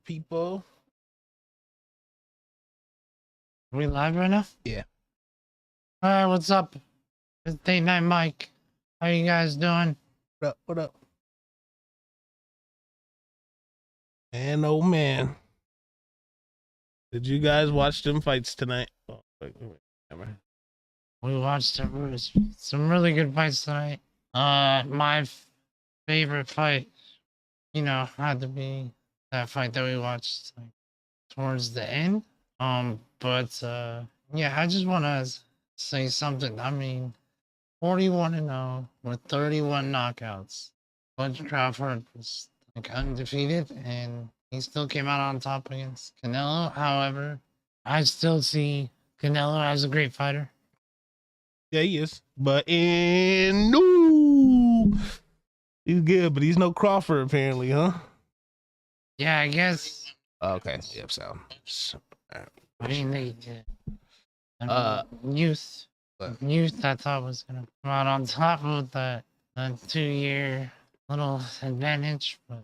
people? Are we live right now? Yeah. All right, what's up? It's Date Night Mike. How you guys doing? What up? What up? Man, oh man. Did you guys watch them fights tonight? Oh, wait. We watched some really good fights tonight. My favorite fight, had to be that fight that we watched towards the end. But yeah, I just want to say something. I mean, 41-0 with 31 knockouts. Bud Crawford was undefeated, and he still came out on top against Canelo. However, I still see Canelo as a great fighter. Yeah, he is. But he's good, but he's no Crawford apparently, huh? Yeah, I guess. Okay. Yep. So. I mean, youth. Youth, I thought was gonna come out on top with that 2-year little advantage, but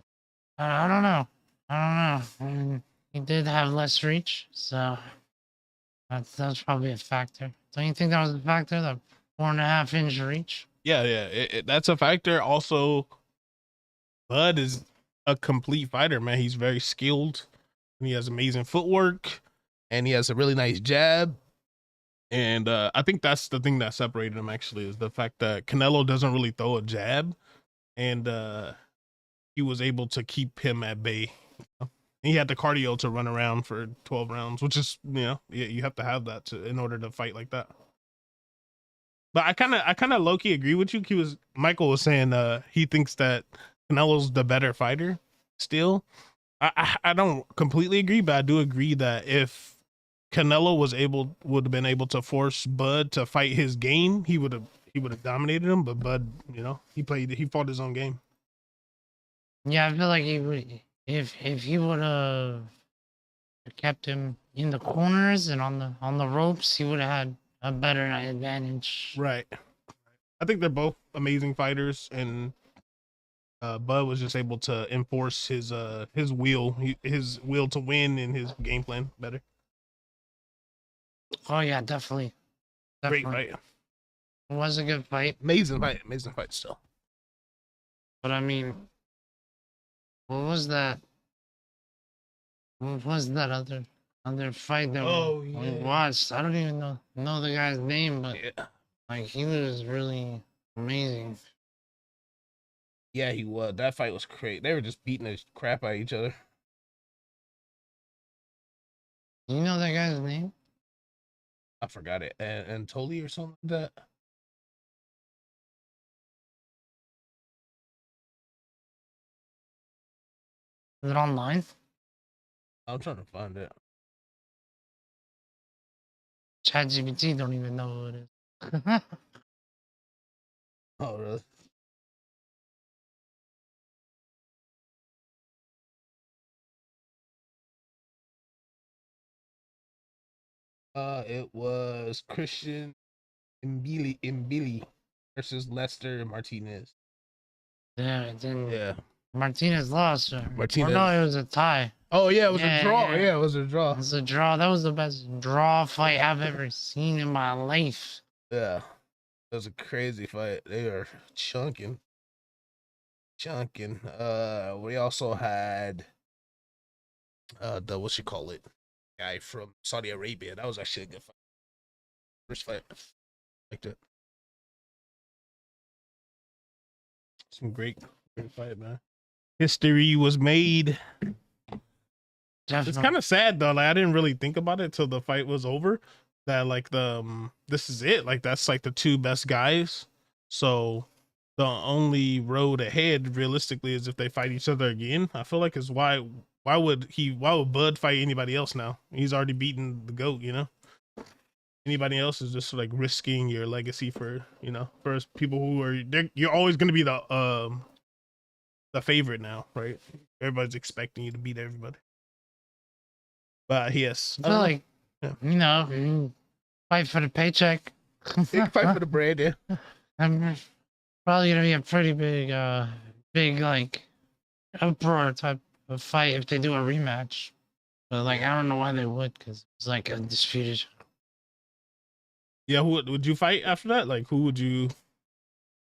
I don't know. I mean, he did have less reach, so that's probably a factor. Don't you think that was a factor? The 4.5-inch reach? Yeah. That's a factor. Also, Bud is a complete fighter, man. He's very skilled. He has amazing footwork, and he has a really nice jab. And I think that's the thing that separated him, actually, is the fact that Canelo doesn't really throw a jab, and he was able to keep him at bay. He had the cardio to run around for 12 rounds, which is, you have to have that in order to fight like that. But I kind of low-key agree with you. Michael was saying he thinks that Canelo's the better fighter still. I don't completely agree, but I do agree that if Canelo would have been able to force Bud to fight his game, he would have dominated him. But Bud, he fought his own game. Yeah, I feel like he would, if he would have kept him in the corners and on the ropes, he would have had a better advantage. Right. I think they're both amazing fighters, and Bud was just able to enforce his will to win and his game plan better. Oh yeah, definitely. Great fight. It was a good fight. Amazing fight still. But I mean, what was that other fight that we watched? I don't even know the guy's name, but he was really amazing. Yeah, he was. That fight was crazy. They were just beating the crap out of each other. You know that guy's name? I forgot it. Antoli or something like that. Is it online? I'm trying to find it. ChatGPT don't even know who it is. Oh, really? It was Christian Mbili versus Lester Martinez. Yeah. Martinez lost. Martinez. Or no, it was a tie. Oh yeah, it was a draw. Yeah, it was a draw. It was a draw. That was the best draw fight I've ever seen in my life. Yeah, it was a crazy fight. They were chunking. We also had the guy from Saudi Arabia. That was actually a good fight. First fight, liked it. Some great fight, man. History was made. Definitely. It's kind of sad though. Like I didn't really think about it till the fight was over. That this is it. Like that's like the two best guys. So the only road ahead realistically is if they fight each other again. I feel like is why would Bud fight anybody else now? He's already beaten the GOAT, Anybody else is just like risking your legacy for people who you're always gonna be the favorite now, right? Everybody's expecting you to beat everybody. But yes. I feel like fight for the paycheck. Fight for the bread, yeah. I'm probably gonna be a pretty big like uproar type fight if they do a rematch. But like, I don't know why they would, because it's like undisputed. Yeah, who would you fight after that? Like, who would you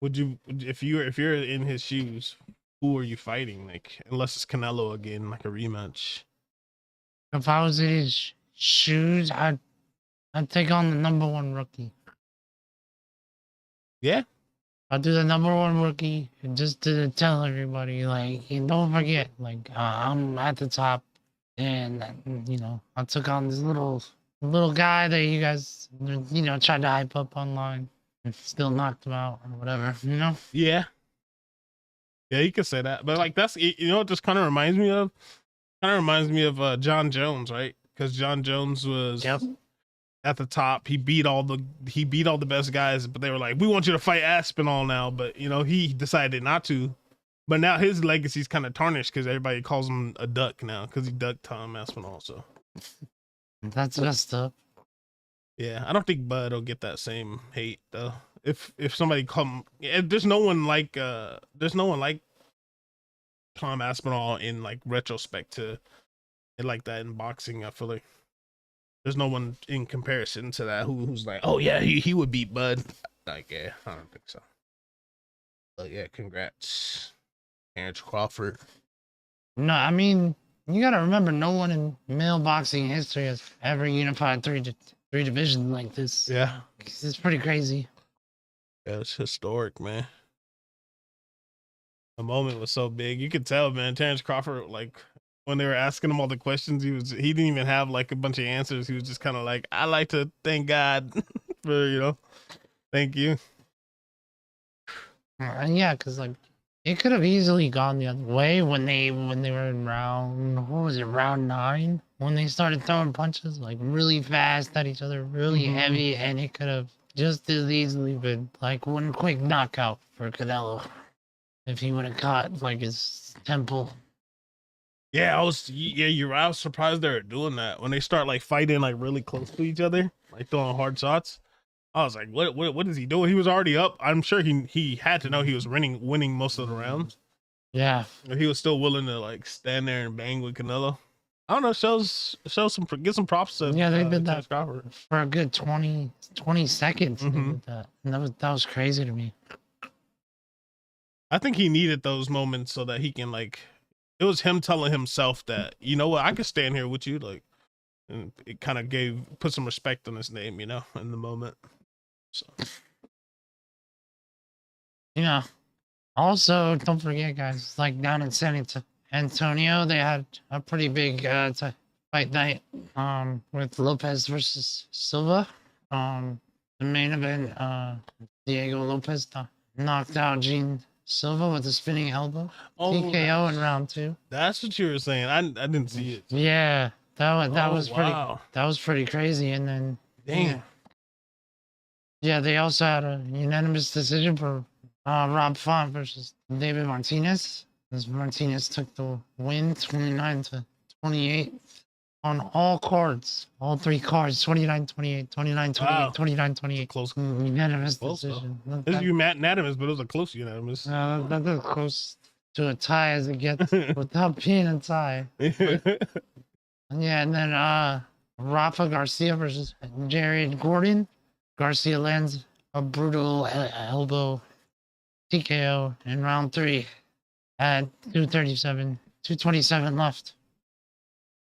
if you're in his shoes? Who are you fighting? Like, unless it's Canelo again, like a rematch. If I was in his shoes, I'd take on the #1 rookie. Yeah, I'll do the #1 rookie and just to tell everybody, like, and don't forget, like, I'm at the top, and you know, I took on this little guy that you guys, you know, tried to hype up online, and still knocked him out or whatever, you know. yeah, yeah. You could say that, but like that's you know, it just kind of reminds me of John Jones, right? Because John Jones was at the top. He beat all the best guys, but they were like, "We want you to fight Aspinall now," but you know, he decided not to. But now his legacy's kind of tarnished because everybody calls him a duck now because he ducked Tom Aspinall. So that's messed up. yeah, I don't think Bud will get that same hate though. If somebody there's no one like Tom Aspinall in like retrospect to it like that in boxing. I feel like there's no one in comparison to that who's like, oh yeah, he would beat Bud. Like, yeah, I don't think so. But yeah, congrats, Terrence Crawford. No, I mean, you gotta remember, no one in male boxing history has ever unified three divisions like this. Yeah, It's pretty crazy. yeah, it's historic, man. The moment was so big. You could tell, man. Terrence Crawford, like when they were asking him all the questions, he didn't even have like a bunch of answers. He was just kind of like, I like to thank God for, you know, thank you. And yeah, because like it could have easily gone the other way when they were in round 9, when they started throwing punches like really fast at each other, really heavy, and it could have just as easily been like one quick knockout for Canelo if he would have caught like his temple. Yeah, I was surprised they were doing that when they start like fighting like really close to each other, like throwing hard shots. I was like, what is he doing? He was already up. I'm sure he had to know he was winning most of the rounds. Yeah, He was still willing to like stand there and bang with Canelo. I don't know. Shows some get some props to yeah, they did that for a good 20 seconds. They did that, and that was crazy to me. I think he needed those moments so that he can like. It was him telling himself that, you know what, I could stand here with you, like, and it kind of put some respect on his name, you know, in the moment. So Yeah. Also, don't forget, guys, like down in San Antonio, they had a pretty big fight night with Lopez versus Silva. The main event, Diego Lopez knocked out Gene Silva with a spinning elbow. TKO in round 2. That's what you were saying. I didn't see it. Yeah, that was wow. pretty crazy. And then Damn. Yeah, they also had a unanimous decision for Rob Font versus David Martinez. As Martinez took the win 29-28 on all cards, all 3 cards, 29-28, 29-28, Wow. 29-28. Close. Unanimous Close, decision. This is unanimous, but it was a close unanimous. That's as close to a tie as it gets without being a tie. Yeah, and then Rafa Garcia versus Jared Gordon. Garcia lands a brutal elbow TKO in round 3 at 227 left.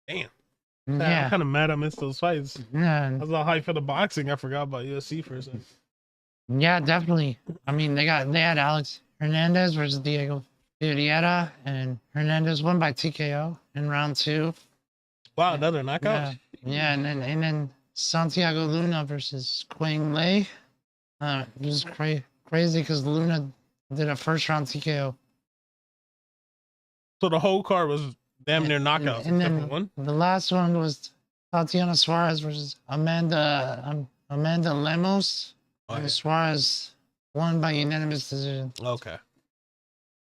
Damn. Yeah. I'm kind of mad I missed those fights. Yeah. I was all hyped for the boxing. I forgot about UFC for a second. Yeah, definitely. I mean, they had Alex Hernandez versus Diego Figueroa, and Hernandez won by TKO in round 2. Wow, another knockout. Yeah, and then Santiago Luna versus Quang Lei. It was crazy because Luna did a first round TKO. So the whole card was damn near knockouts. And then the last one was Tatiana Suarez versus Amanda Lemos. And Suarez won by unanimous decision. Okay.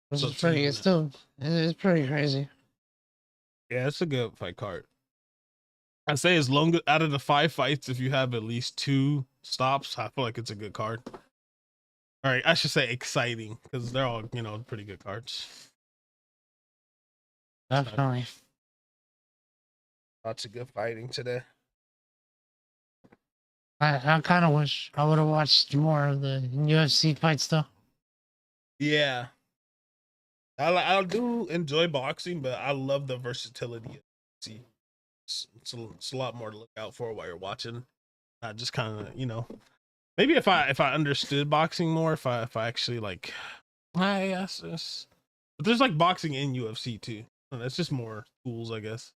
Which is pretty. It's pretty crazy. Yeah, it's a good fight card. I say as long as out of the 5 fights, if you have at least 2 stops, I feel like it's a good card. All right, I should say exciting because they're all, you know, pretty good cards. Definitely. Lots of good fighting today. I kind of wish I would have watched more of the UFC fights though. Yeah, I do enjoy boxing, but I love the versatility. See, it's a lot more to look out for while you're watching. I just kind of, maybe if I understood boxing more, if I actually like, I guess but there's like boxing in UFC too. That's just more tools, I guess.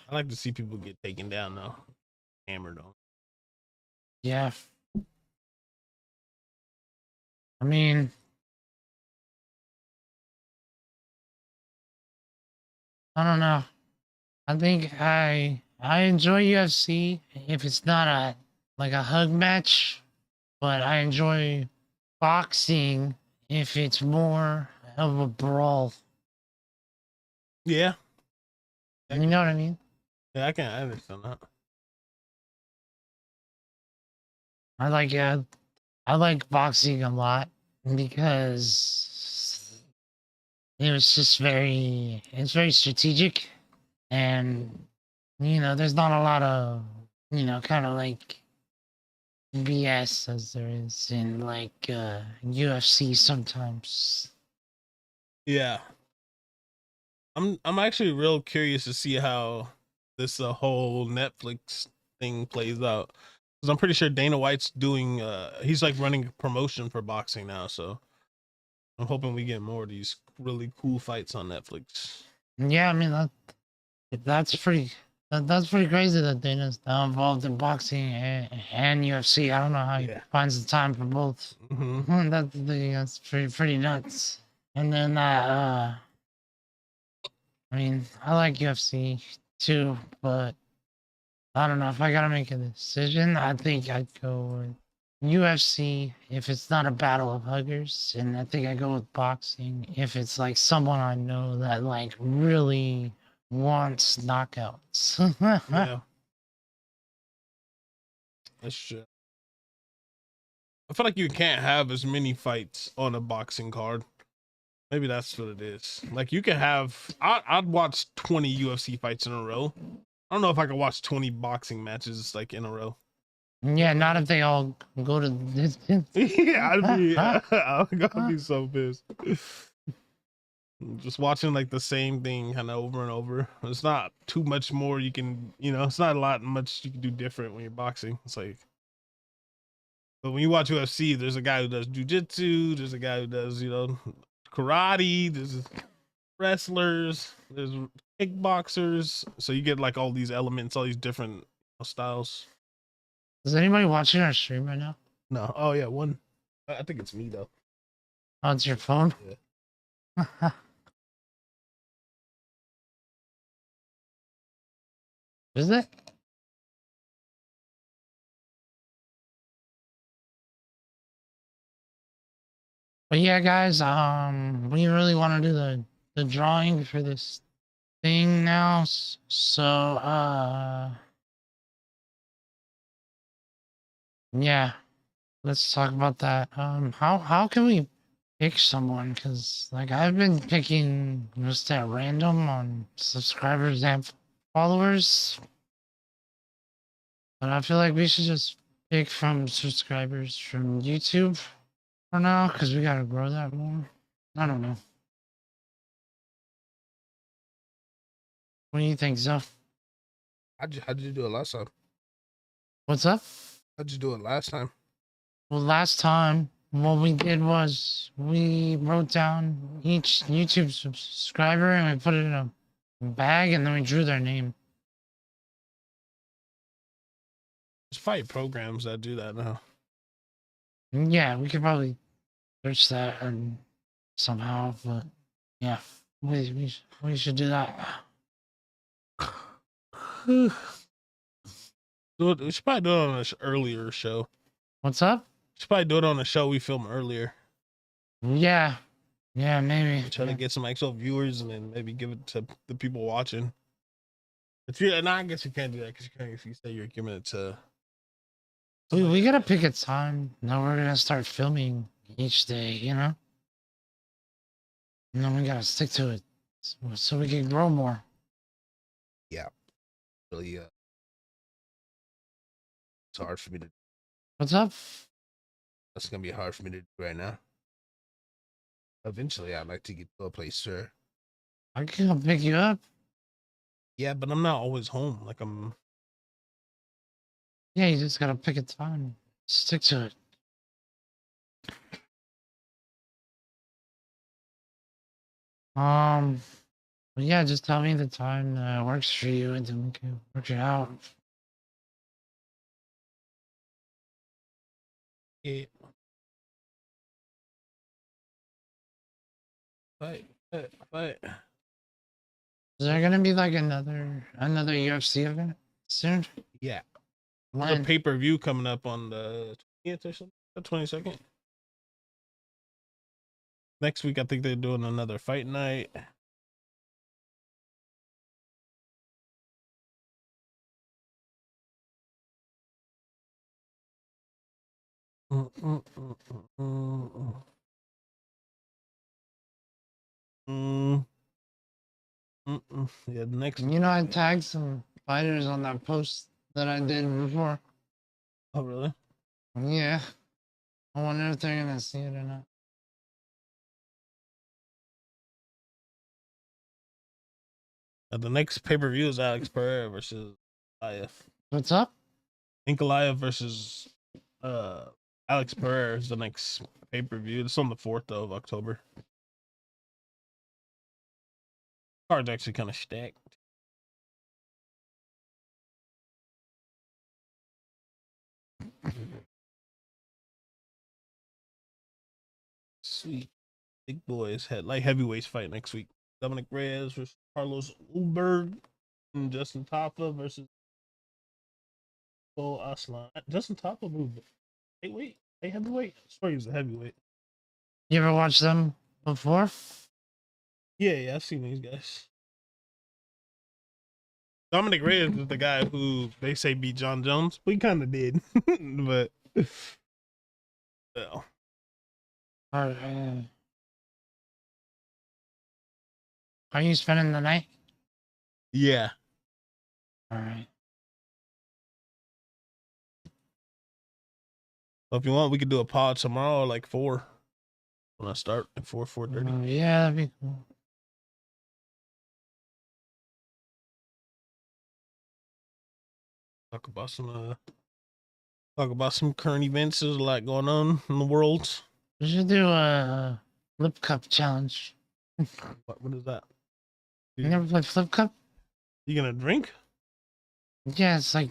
I like to see people get taken down though, hammered on. Yeah. I mean, I don't know. I think I enjoy UFC if it's not a hug match, but I enjoy boxing if it's more of a brawl. Yeah, You know what I mean? yeah, I understand that. I like boxing a lot because it's very strategic, and there's not a lot of kind of like BS as there is in like UFC sometimes. Yeah, I'm actually real curious to see how this whole Netflix thing plays out. Because I'm pretty sure Dana White's doing he's like running a promotion for boxing now, so I'm hoping we get more of these really cool fights on Netflix. Yeah, I mean that's pretty crazy that Dana's now involved in boxing and UFC. I don't know how he finds the time for both. Mm-hmm. That's pretty nuts. And then I mean, I like UFC too, but I don't know if I gotta make a decision. I think I'd go with UFC if it's not a battle of huggers, and I think I go with boxing if it's like someone I know that like really wants knockouts. Yeah, that's true. I feel like you can't have as many fights on a boxing card. Maybe that's what it is. Like you can have, I'd watch 20 UFC fights in a row. I don't know if I could watch 20 boxing matches like in a row. Yeah, not if they all go to this. Yeah, I'd be so pissed. Just watching like the same thing kind of over and over. It's not too much more you can, it's not a lot much you can do different when you're boxing. It's like, but when you watch UFC, there's a guy who does jujitsu, there's a guy who does, karate, there's wrestlers, there's kickboxers. So you get like all these elements, all these different styles. Is anybody watching our stream right now? No. Oh yeah, one. I think it's me though. Oh, it's your phone? Yeah. Is it? But yeah, guys, we really want to do the drawing for this thing now. So, yeah, let's talk about that. How can we pick someone? Because like I've been picking just at random on subscribers and followers, but I feel like we should just pick from subscribers from YouTube for now, because we gotta grow that more. I don't know. What do you think, Zoe? How'd you do it last time? What's up? How'd you do it last time? Well, last time, what we did was we wrote down each YouTube subscriber and we put it in a bag and then we drew their name. There's fight programs that do that now. Yeah, we could probably search that and somehow, but yeah, we should do that. We should probably do it on an earlier show. What's up? We should probably do it on a show we film earlier. Yeah, maybe. Try to get some actual viewers and then maybe give it to the people watching. But yeah, no, I guess you can't do that because you can't if you say you're giving it to. We gotta pick a time. Now we're gonna start filming each day, you know? And then we gotta stick to it so we can grow more. Yeah, really. It's hard for me to. What's up? That's gonna be hard for me to do right now. Eventually, I'd like to get to a place where. I can come pick you up. Yeah, but I'm not always home. Like I'm. Yeah, you just gotta pick a time. Stick to it. But yeah, just tell me the time that works for you and then we can work it out. Yeah. Fight. Is there gonna be like another UFC event soon? Yeah. There's a pay-per-view coming up on the 20th or something, the 22nd. Next week, I think they're doing another fight night. Yeah, next. You know, I tagged some fighters on that post that I did before. Oh, really? Yeah. I wonder if they're gonna see it or not. The next pay-per-view is Alex Pereira versus Ankalaev. What's up? Ankalaev versus Alex Pereira is the next pay-per-view. It's on the 4th of October. Card's actually kind of stacked. Sweet. Big boys had like heavyweights fight next week. Dominic Reyes versus Carlos Ulberg, and Justin Taffa versus Cole Aslan. Justin Taffa moved heavyweight. I swear he was a heavyweight. You ever watched them before? Yeah, I've seen these guys. Dominic Reyes is the guy who they say beat John Jones. We kind of did, but well. Are you spending the night? Yeah. All right. So if you want, we could do a pod tomorrow, like 4. When I start at 4:30. Yeah, that'd be cool. Talk about some current events. There's a lot going on in the world. We should do a flip cup challenge. What is that? You never played flip cup? You gonna drink? Yeah, it's like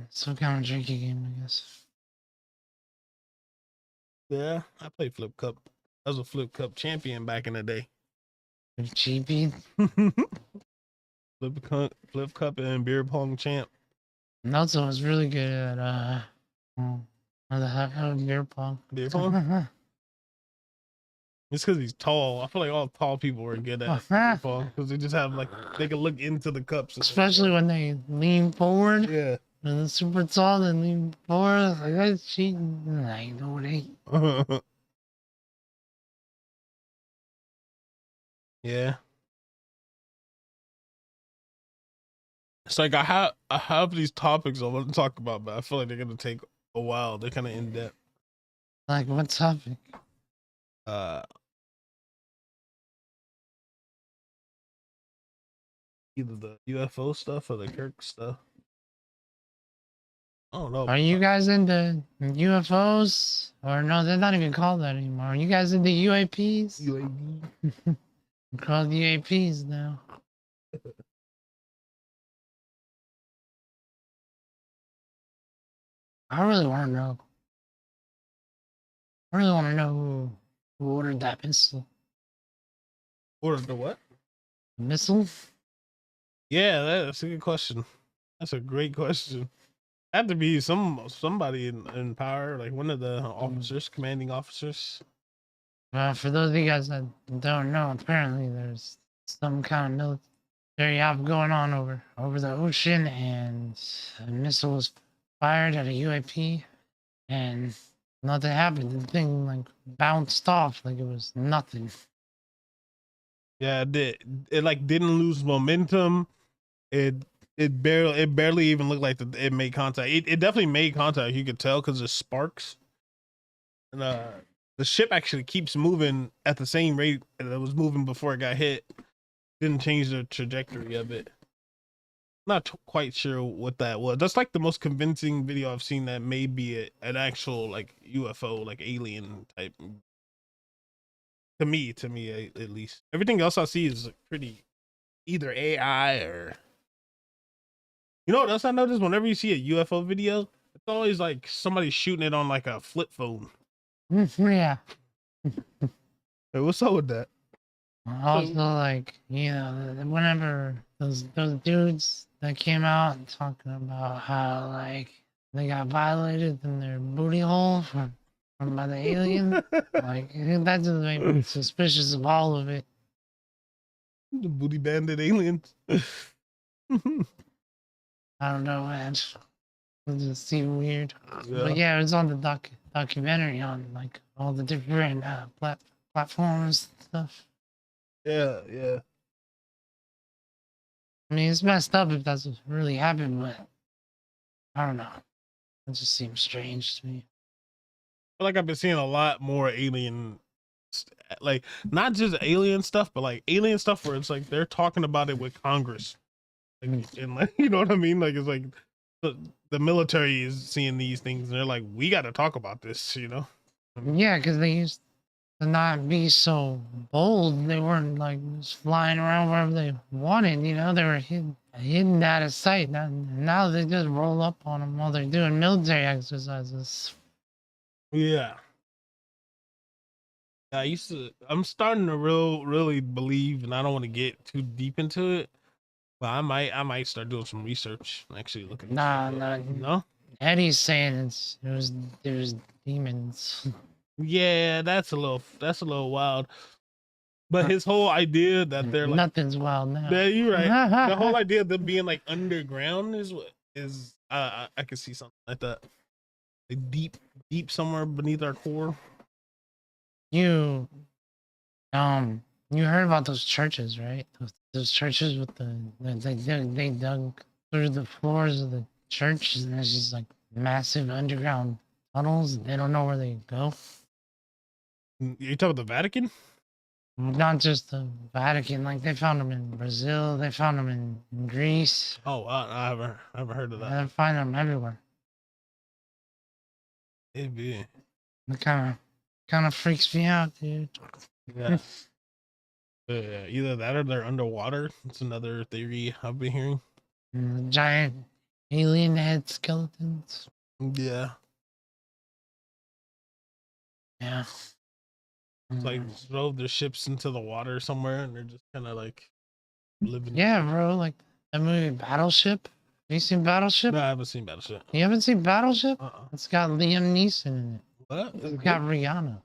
some kind of drinking game, I guess. Yeah, I played flip cup. I was a flip cup champion back in the day. GP. flip cup and beer pong champ. Nelson was really good at beer pong. Beer pong? It's because he's tall. I feel like all tall people are good at beer pong because they just have like they can look into the cups. Especially when they lean forward. Yeah. And they're super tall and lean forward. Like that's cheating. I know it ain't. Yeah. It's like I have these topics I want to talk about, but I feel like they're gonna take a while. They're kind of in depth. Like what topic? Either the UFO stuff or the Kirk stuff. I don't know. Are you guys into UFOs? Or no, they're not even called that anymore. Are you guys into UAPs? UAP. They're called UAPs now. I really want to know. I really want to know who ordered that missile. Ordered the what? Missile? Yeah, that's a good question. That's a great question. Had to be somebody in power, like one of the officers, commanding officers. For those of you guys that don't know, apparently there's some kind of military op going on over the ocean, and a missile was fired at a UAP, and nothing happened. The thing like bounced off like it was nothing. Yeah, it did. It like didn't lose momentum. It barely even looked like it made contact. It definitely made contact. You could tell because of sparks. And the ship actually keeps moving at the same rate that it was moving before it got hit. Didn't change the trajectory of it. Not quite sure what that was. That's like the most convincing video I've seen that may be an actual like UFO, like alien type. To me, at least. Everything else I see is pretty either AI or. You know what else I noticed? Whenever you see a UFO video, it's always like somebody shooting it on like a flip phone. Yeah. Hey, what's up with that? Also, like, you know, whenever those dudes that came out talking about how like they got violated in their booty hole from by the alien, like that just made me suspicious of all of it. The booty bandit aliens. I don't know, man. It just seemed weird. Yeah. But yeah, it was on the documentary on like all the different platforms and stuff. Yeah, yeah. I mean, it's messed up if that's what really happened, but I don't know. It just seems strange to me. I feel like I've been seeing a lot more like not just alien stuff, but like alien stuff where it's like they're talking about it with Congress. Like, and like, you know what I mean? Like it's like the military is seeing these things and they're like, we got to talk about this, you know? Yeah, because they used to not be so bold. They weren't like just flying around wherever they wanted, you know? They were hidden out of sight. Now they just roll up on them while they're doing military exercises. Yeah. I'm starting to really believe, and I don't want to get too deep into it, but I might start doing some research and actually looking. Nah, no. Eddie's saying there's demons. Yeah, that's a little wild. But his whole idea that they're like nothing's wild now. Yeah, you're right. The whole idea of them being like underground is I could see something like that, like deep somewhere beneath our core. You you heard about those churches, right? Those churches with they dug through the floors of the church, and there's just like massive underground tunnels. They don't know where they go. You talking about the Vatican? Not just the Vatican. Like they found them in Brazil. They found them in Greece. Oh, I haven't heard of that. They find them everywhere. Maybe. It kind of freaks me out, dude. Yeah. Either that or they're underwater. It's another theory I've been hearing. Giant alien head skeletons. Yeah. Yeah. It's like drove their ships into the water somewhere and they're just kind of like living. Yeah, bro. Like that movie Battleship. Have you seen Battleship? No, I haven't seen Battleship. You haven't seen Battleship? It's got Liam Neeson in it. What? It's got Rihanna.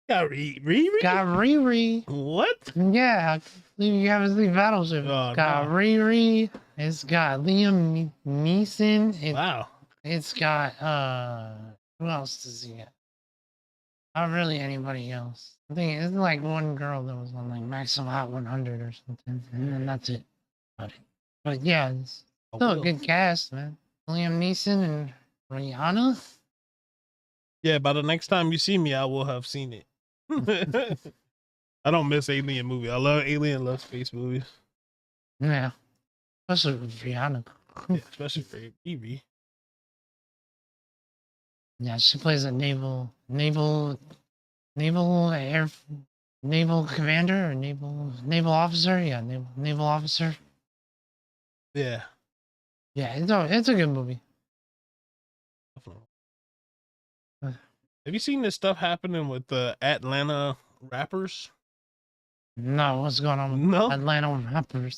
Got Riri? Got Riri. What? Yeah, you haven't seen Battleship. Oh, got no. Riri. It's got Liam Neeson. Wow. It's got who else does he got? Not really anybody else. I think it's like one girl that was on like Maximum Hot 100 or something, and then that's it. But yeah, it's still a good cast, man. Liam Neeson and Rihanna. Yeah, by the next time you see me, I will have seen it. I don't miss alien movie. I love alien, love space movies. Yeah, especially with Rihanna. Yeah, especially for Evie. Yeah, she plays a naval commander or naval officer. Yeah, naval officer. Yeah. Yeah, it's a good movie. Have you seen this stuff happening with the Atlanta rappers? No, what's going on with Atlanta rappers?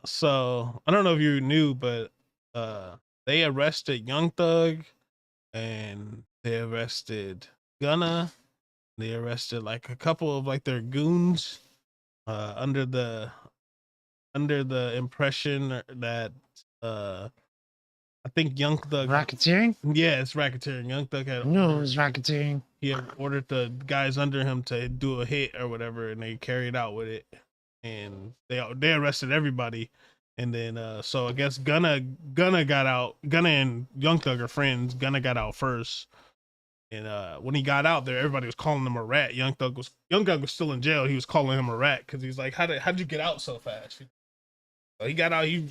So I don't know if you knew, but they arrested Young Thug and they arrested Gunna. They arrested like a couple of like their goons under the impression that I think Young Thug. Racketeering? Yeah, it's racketeering. Young Thug had. I knew it was racketeering. He had ordered the guys under him to do a hit or whatever, and they carried out with it, and they arrested everybody. And then so I guess Gunna got out. Gunna and Young Thug are friends. Gunna got out first. And when he got out there, everybody was calling him a rat. Young Thug was still in jail. He was calling him a rat because he's like, how'd you get out so fast? So he got out. He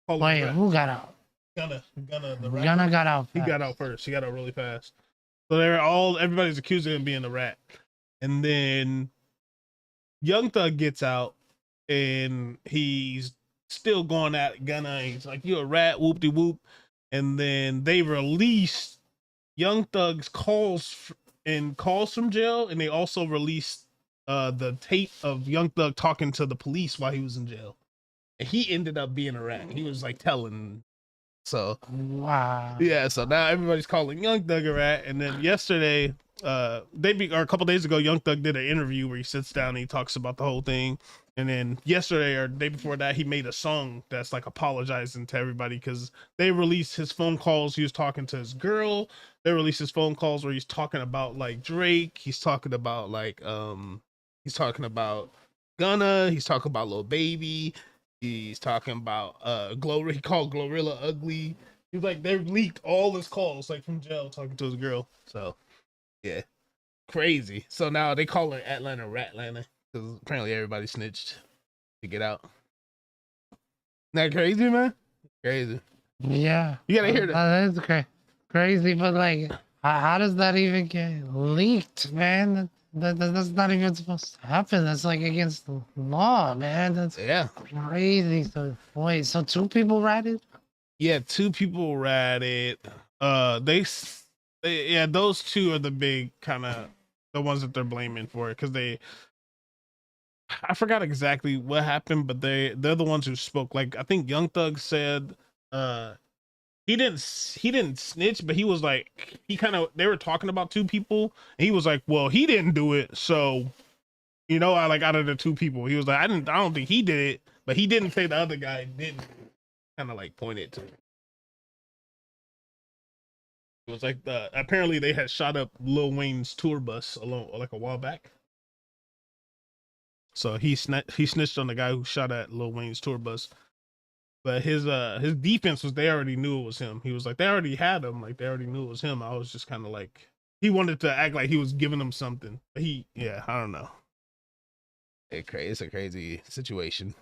called him a rat. Who got out? Gunna the rat. Gunna got out. He got out first. He got out really fast. So everybody's accusing him of being a rat. And then Young Thug gets out and he's still going at Gunna. He's like, "You a rat, whoop-de-whoop." And then they released Young Thug's calls from jail, and they also released the tape of Young Thug talking to the police while he was in jail. And he ended up being a rat. He was like telling. So wow. Yeah, so now everybody's calling Young Thug a rat. And then yesterday, or a couple days ago, Young Thug did an interview where he sits down and he talks about the whole thing. And then yesterday or the day before that, he made a song that's like apologizing to everybody because they released his phone calls. He was talking to his girl. They released his phone calls where he's talking about like Drake. He's talking about like he's talking about Gunna. He's talking about Lil Baby. He's talking about he called Glorilla ugly. He's like, they leaked all his calls like from jail talking to his girl. So yeah, crazy. So now they call her Atlanta Ratlanta because apparently everybody snitched to get out. Not crazy, man? Crazy. Yeah. You gotta hear that. That is crazy, but like, how does that even get leaked, man? That's not even supposed to happen. That's like against the law, man. That's crazy. So wait, so 2 people ratted? Yeah, 2 people ratted. Those 2 are the big kind of the ones that they're blaming for it because I forgot exactly what happened, but they're the ones who spoke. Like I think Young Thug said he didn't snitch, but he was like they were talking about 2 people and he was like, well, he didn't do it, so I like out of the 2 people he was like, I don't think he did it, but he didn't say the other guy didn't. Kind of like pointed to it. It was like apparently they had shot up Lil Wayne's tour bus like a while back. So he snitched on the guy who shot at Lil Wayne's tour bus. But his defense was they already knew it was him. He was like, they already had him, like they already knew it was him. I was just kind of like, he wanted to act like he was giving them something. But I don't know. It's a crazy situation.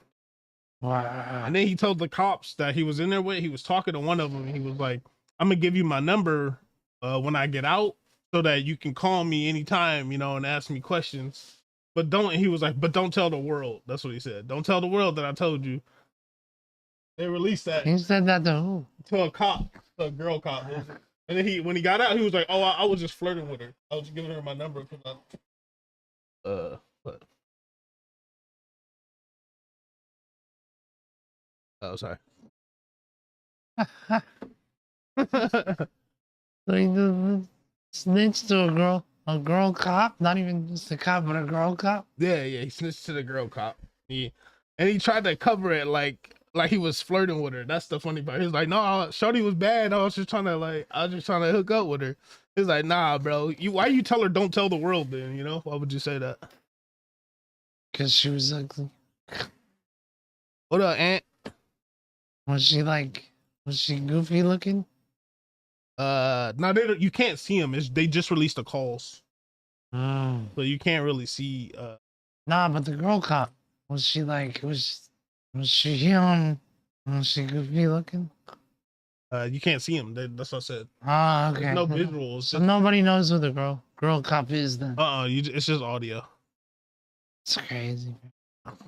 Wow. And then he told the cops that he was in there with, he was talking to one of them and he was like, I'm gonna give you my number when I get out so that you can call me anytime, and ask me questions. But don't tell the world. That's what he said. Don't tell the world that I told you. They released that. He said that to who? To a cop, to a girl cop. And then when he got out, he was like, "Oh, I was just flirting with her. I was just giving her my number because what? Oh, sorry." So he just snitched to a girl cop, not even just a cop, but a girl cop. Yeah, he snitched to the girl cop. And he tried to cover it like he was flirting with her. That's the funny part. He was like, "No, shorty was bad. I was just trying to hook up with her." He's like, "Nah, bro. Why you tell her don't tell the world then? Why would you say that?" Because she was ugly. What up, Aunt? Was she goofy looking? No, you can't see them. They just released the calls. Oh. So you can't really see. Nah, but the girl cop, was she young? Was she goofy looking? You can't see them. That's what I said. Ah, okay. There's no visuals. So nobody knows who the girl cop is then. It's just audio. It's crazy.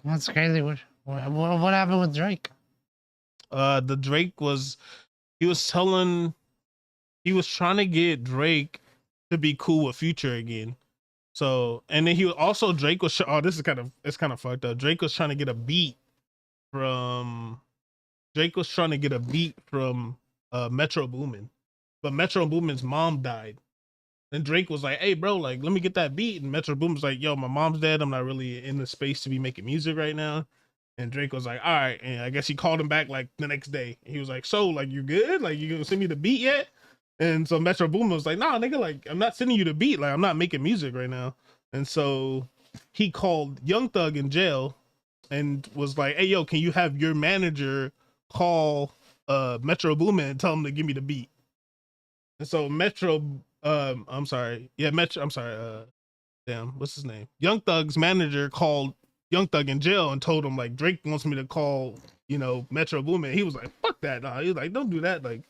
That's crazy. What happened with Drake? The Drake he was trying to get Drake to be cool with Future again. So, and then Drake was, it's kind of fucked up. Drake was trying to get a beat from Metro Boomin, but Metro Boomin's mom died. And Drake was like, "Hey, bro, like, let me get that beat." And Metro Boomin's like, "Yo, my mom's dead. I'm not really in the space to be making music right now." And Drake was like, all right. And I guess he called him back like the next day. He was like, so like, you good? Like, you gonna send me the beat yet? And so Metro Boomin was like, nah, nigga, like, I'm not sending you the beat. Like, I'm not making music right now. And so he called Young Thug in jail and was like, hey, yo, can you have your manager call Metro Boomin and tell him to give me the beat? And so Metro, I'm sorry. Yeah, Metro, I'm sorry. Damn, what's his name? Young Thug's manager called Young Thug in jail and told him like Drake wants me to call, you know, Metro Boomin. He was like, fuck that. Nah. He was like, don't do that. Like,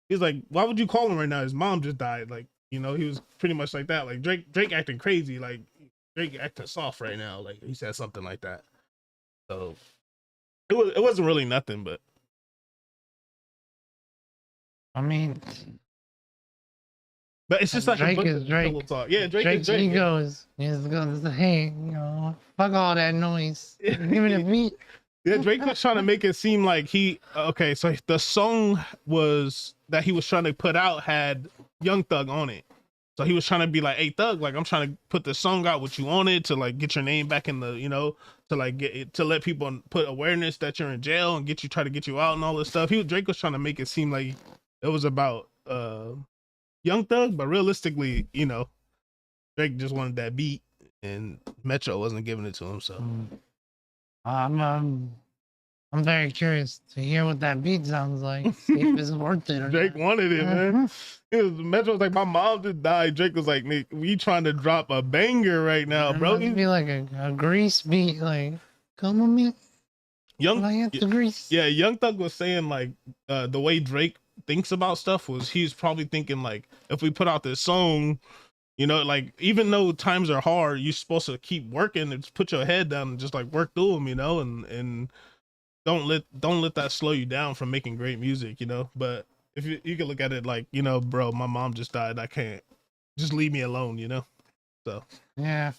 he's like, why would you call him right now? His mom just died. Like, you know, he was pretty much like that. Like Drake acting crazy. Like Drake acting soft right now. Like he said something like that. So it wasn't really nothing, but I mean, it's just like Drake a bunch is of Drake. pillow talk. Yeah, Drake Drake's is Drake. ego is going to say, hey, you know, fuck all that noise. Give me the beat. Yeah, Drake was trying to make it seem like okay, so the song was that he was trying to put out had Young Thug on it. So he was trying to be like, hey Thug, like I'm trying to put the song out with you on it to like get your name back in the, you know, to like get it, to let people put awareness that you're in jail and try to get you out and all this stuff. Drake was trying to make it seem like it was about Young Thug, but realistically, you know, Drake just wanted that beat and Metro wasn't giving it to him, so I'm very curious to hear what that beat sounds like. See if it's worth it. Drake wanted it, man. Metro was like, my mom just died. Drake was like, Nick, we trying to drop a banger right now, bro. It must be like a grease beat, like, come on me. Young Thug was saying like the way Drake thinks about stuff was he's probably thinking like, if we put out this song, you know, like even though times are hard, you're supposed to keep working and just put your head down and just like work through them, you know, and don't let that slow you down from making great music, you know. But if you can look at it like, you know, bro, my mom just died, I can't, just leave me alone, you know. So yeah,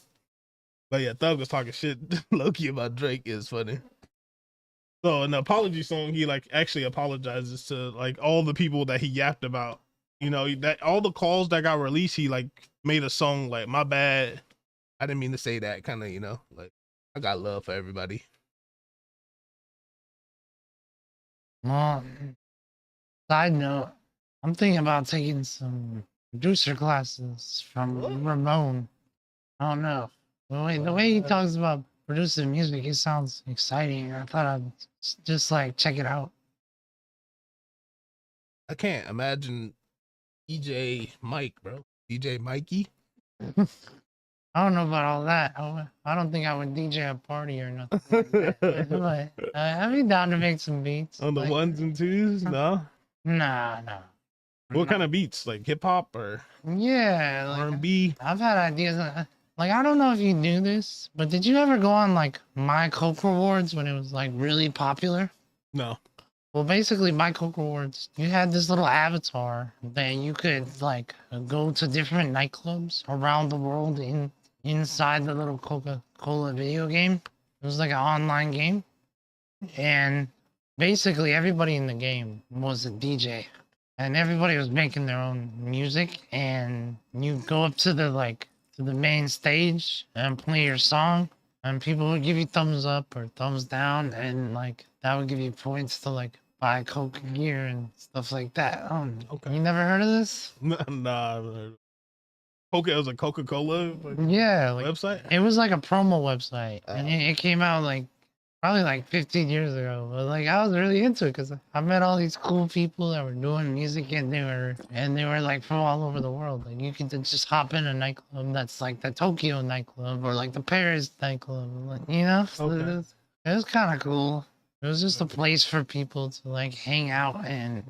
but yeah, Thug was talking shit low-key about Drake is funny. So in the apology song, he like actually apologizes to like all the people that he yapped about, you know, that all the calls that got released, he like made a song like, my bad, I didn't mean to say that, kind of, you know, like I got love for everybody. well, side note, I'm thinking about taking some producer classes from Ramon. I don't know. The way he talks about producing music, it sounds exciting. I thought I'd just like check it out. I can't imagine DJ Mike, bro. DJ Mikey. I don't know about all that. I don't think I would DJ a party or nothing like that. But I'd be down to make some beats. On the ones and twos? No? Nah. What kind of beats? Like hip hop or yeah, like R&B? I've had ideas. Like, I don't know if you knew this, but did you ever go on like My Coke Rewards when it was like really popular? No. Well, basically, My Coke Rewards, you had this little avatar that you could like go to different nightclubs around the world inside the little Coca-Cola video game. It was like an online game, and basically everybody in the game was a DJ, and everybody was making their own music. And you go up to the main stage and play your song, and people would give you thumbs up or thumbs down, and like that would give you points to like buy Coke gear and stuff like that. Okay. You never heard of this? Nah. Okay, it was a Coca-Cola website? It was like a promo website, and it came out like probably like 15 years ago. But like I was really into it because I met all these cool people that were doing music, and they were like from all over the world. Like you could just hop in a nightclub that's like the Tokyo nightclub or like the Paris nightclub, like, you know. So okay. it was kind of cool. It was just a place for people to like hang out and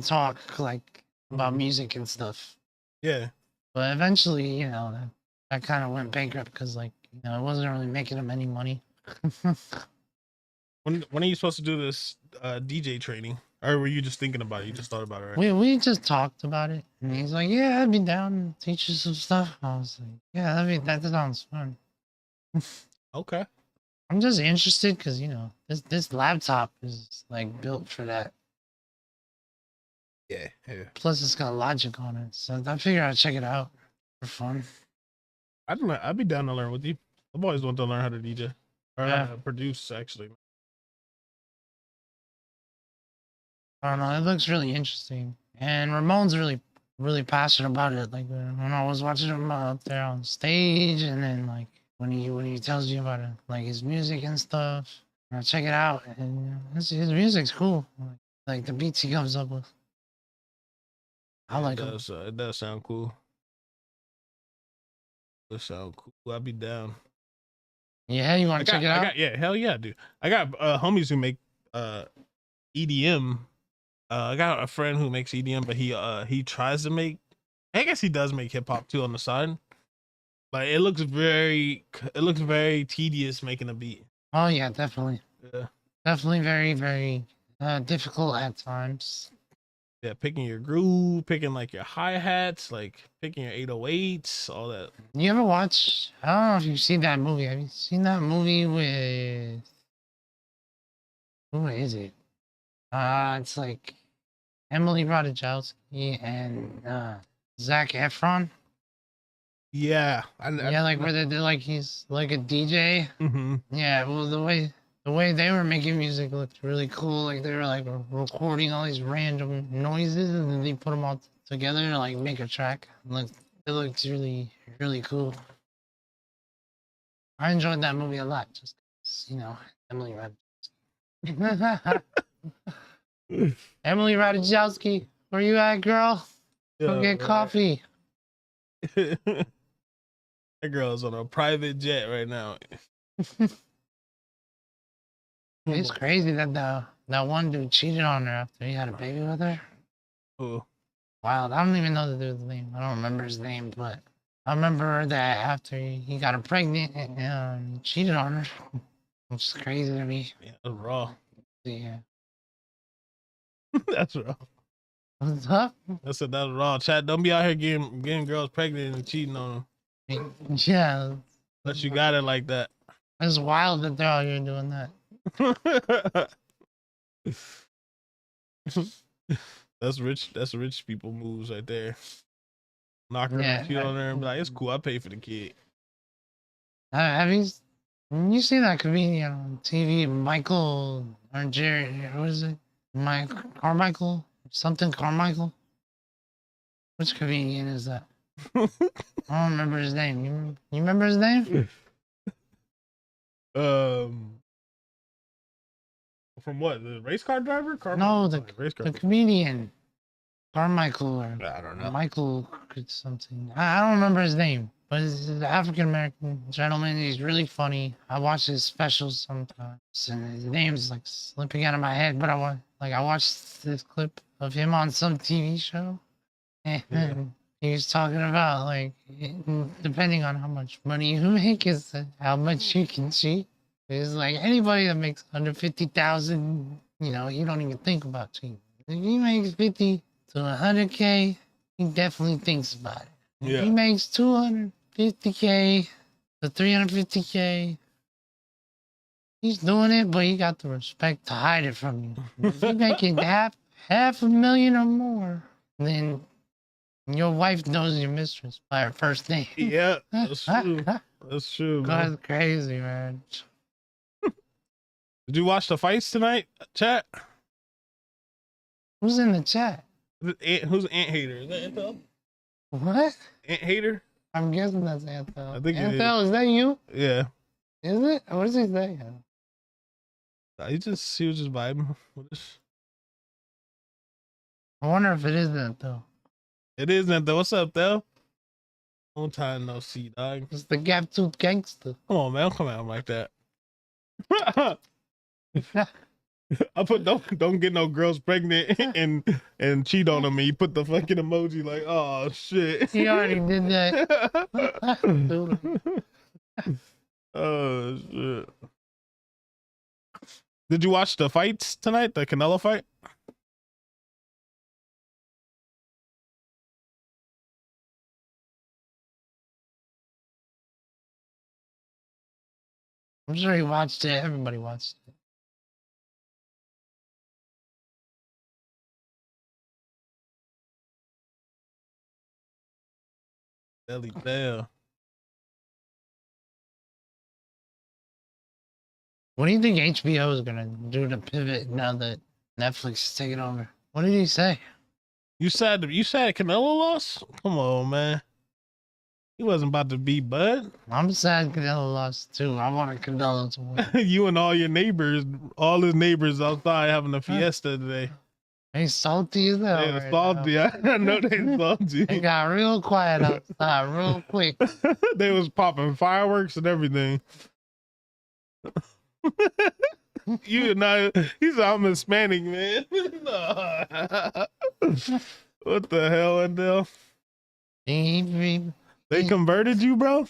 talk like about music and stuff. Yeah. But eventually, you know, that kind of went bankrupt because, like, you know, it wasn't really making them any money. When are you supposed to do this DJ training? Or were you just thinking about it? You just thought about it, right? We just talked about it, and he's like, "Yeah, I'd be down to teach you some stuff." I was like, "Yeah, that sounds fun." Okay. I'm just interested because, you know, this laptop is like built for that. Yeah. Plus, it's got Logic on it, so I figure I'd check it out for fun. I'd be down to learn with you. I've always wanted to learn how to DJ. or Yeah. produce actually. I don't know. It looks really interesting, and Ramon's really passionate about it. Like when I was watching him up there on stage, and then like when he tells you about it, like his music and stuff. I check it out, and his music's cool. Like the beats he comes up with. I Yeah, like him. it does sound cool. It sound cool. I'll be down. Yeah, you want to check it out? Yeah, hell yeah, dude. I got homies who make EDM. I got a friend who makes EDM, but he tries to make. I guess he does make hip hop too on the side. But it looks very tedious making a beat. Oh yeah, definitely. Yeah. Definitely very difficult at times. Yeah, picking your groove, picking like your hi-hats, like picking your 808s, all that. You ever watch? I don't know if you've seen that movie. Have you seen that movie with? Who is it? It's like Emily Ratajkowski and Zac Efron. Yeah. Yeah, like where they're like he's like a DJ. Mm-hmm. Yeah, well the way they were making music looked really cool. Like they were like recording all these random noises and then they put them all together to like make a track. It looked really cool. I enjoyed that movie a lot. Just 'cause, you know, Emily Ratajkowski. Emily Ratajkowski, where you at, girl? Go get coffee. That girl's on a private jet right now. It's crazy that that one dude cheated on her after he had a baby with her. Oh. Wild. I don't even know the dude's name. I don't remember his name, but I remember that after he got her pregnant and he cheated on her, which is crazy to me. Yeah, that's raw. Yeah. That's raw. What's up? I said that's raw. Chat, don't be out here getting girls pregnant and cheating on them. Yeah. Unless you got it like that. It's wild that they're out here doing that. That's rich people moves right there. Knock her Yeah, cheat on her and be like, it's cool, I pay for the kid. Have you seen that comedian on TV, Michael or Jerry? What is it? Mike Carmichael? Something Carmichael? Which comedian is that? I don't remember his name. You remember his name? From what? The race car driver? No, the race car. the comedian. Carmichael or I don't know. Michael something. I don't remember his name, but he's an African American gentleman. He's really funny. I watch his specials sometimes, and his name's like slipping out of my head. But I watched this clip of him on some TV show, and he was talking about like depending on how much money you make is how much you can cheat. It's like anybody that makes under 50,000, you know, you don't even think about cheating. If he makes 50 to 100K, he definitely thinks about it. Yeah. If he makes 250K to 350K, he's doing it, but he got the respect to hide it from you. If you making half $500,000 or more, then your wife knows your mistress by her first name. Yeah, that's true. That's true, man. That's crazy, man. Did you watch the fights tonight, chat? Who's in the chat? Who's Ant Hater? Is that Anthel? What? Ant Hater? I'm guessing that's Anthel. I think it Anthel, is that you? Yeah. Is it? What does he say? He was just vibing with us. I wonder if it is Anthel. It is Anthel. What's up, Thel? Long time no see, dog. It's the Gap Tooth Gangster. Come on, man. Don't come at him like that. I put don't get no girls pregnant and cheat on them. And you put the fucking emoji like, oh shit. He already did that. Oh shit. Did you watch the fights tonight? The Canelo fight? I'm sure he watched it. Everybody watched it. Belly Bell. What do you think HBO is gonna do to pivot now that Netflix is taking over? What did he say? You said Canelo lost? Come on, man. He wasn't about to beat Bud. I'm sad Canelo lost too. I wanted Canelo to win. You and all his neighbors outside having a fiesta today. They salty as hell. They Right salty. now. I know they salty. They got real quiet outside real quick. They was popping fireworks and everything. You and he said I'm Hispanic, man. What the hell, Adele? They converted you, bro?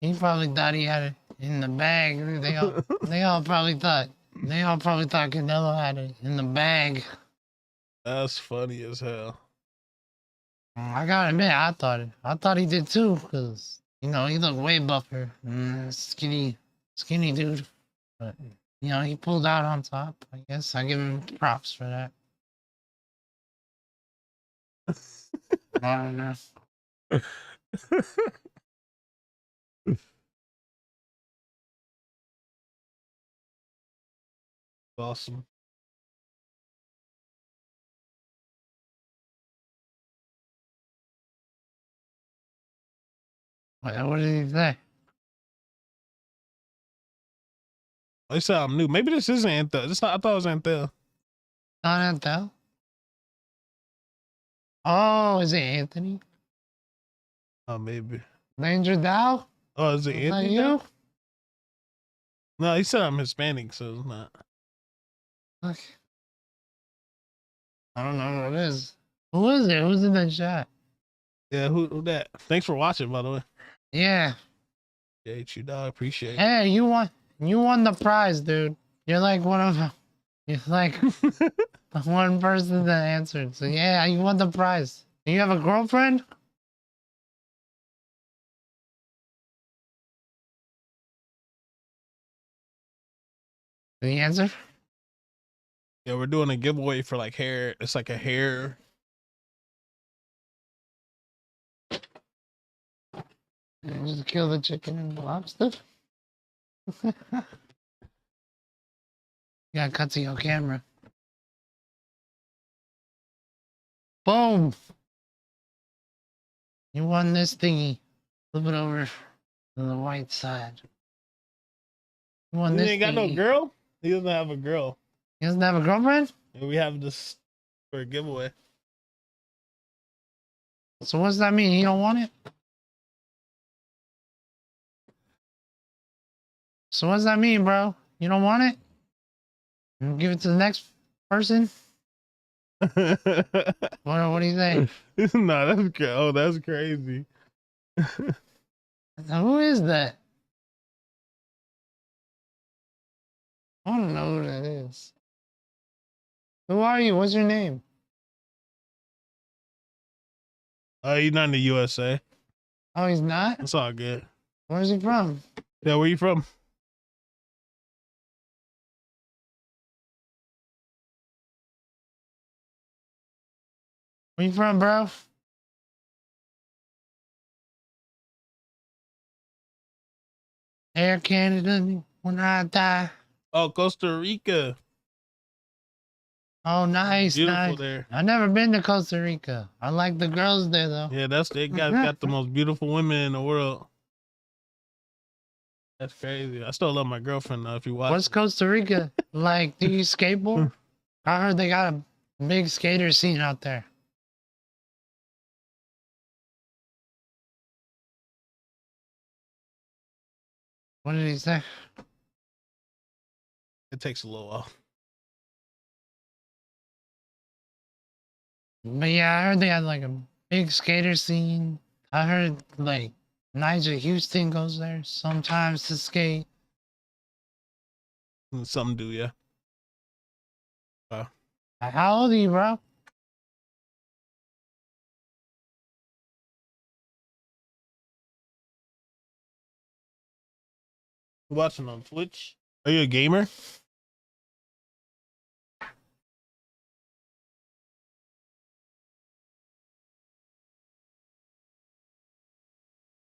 He probably thought he had it in the bag. They all probably thought Canelo had it in the bag. That's funny as hell. I gotta admit, I thought he did too, because he looked way buffer, skinny dude. But he pulled out on top. I guess I give him props for that. I don't know. Awesome. What did he say? They said I'm new. Maybe this isn't Anthel. I thought it was Anthel. Not Anthel? Oh, is it Anthony? Oh, maybe. Danger Thou? Oh, is it Is that Anthony? you? No, he said I'm Hispanic, so it's not. Okay. I don't know what it is. Who is it? Who's in that chat? Yeah, who that? Thanks for watching, by the way. Yeah. Appreciate you, dog. Appreciate it. Hey, you won the prize, dude. You're like you're like the one person that answered. So yeah, you won the prize. Do you have a girlfriend? Did he answer? Yeah, we're doing a giveaway for like hair. It's like a hair. Just kill the chicken and the lobster. You gotta cut to your camera. Boom! You won this thingy. Flip it over to the white side. You won He this ain't got no thingy. girl? He doesn't have a girl. He doesn't have a girlfriend? And we have this for a giveaway. So what's that mean? You don't want it? So what's that mean, bro? You don't want it? You give it to the next person? What do you think? Nah, that's crazy. Who is that? I don't know who that is. Who are you? What's your name? He's not in the USA. Oh, he's not? It's all good. Where's he from? Yeah, where you from? Where you from, bro? Air Canada, when I die. Oh, Costa Rica. Oh, nice, Beautiful nice. there. I've never been to Costa Rica. I like the girls there, though. Yeah, they got the most beautiful women in the world. That's crazy. I still love my girlfriend though. If you watch, What's Costa Rica like? Do you skateboard? I heard they got a big skater scene out there. What did he say? it takes a little while. But yeah, I heard they had like a big skater scene. I heard like Nigel Houston goes there sometimes to skate. Something do, yeah. How old are you, bro? You watching on Twitch? Are you a gamer?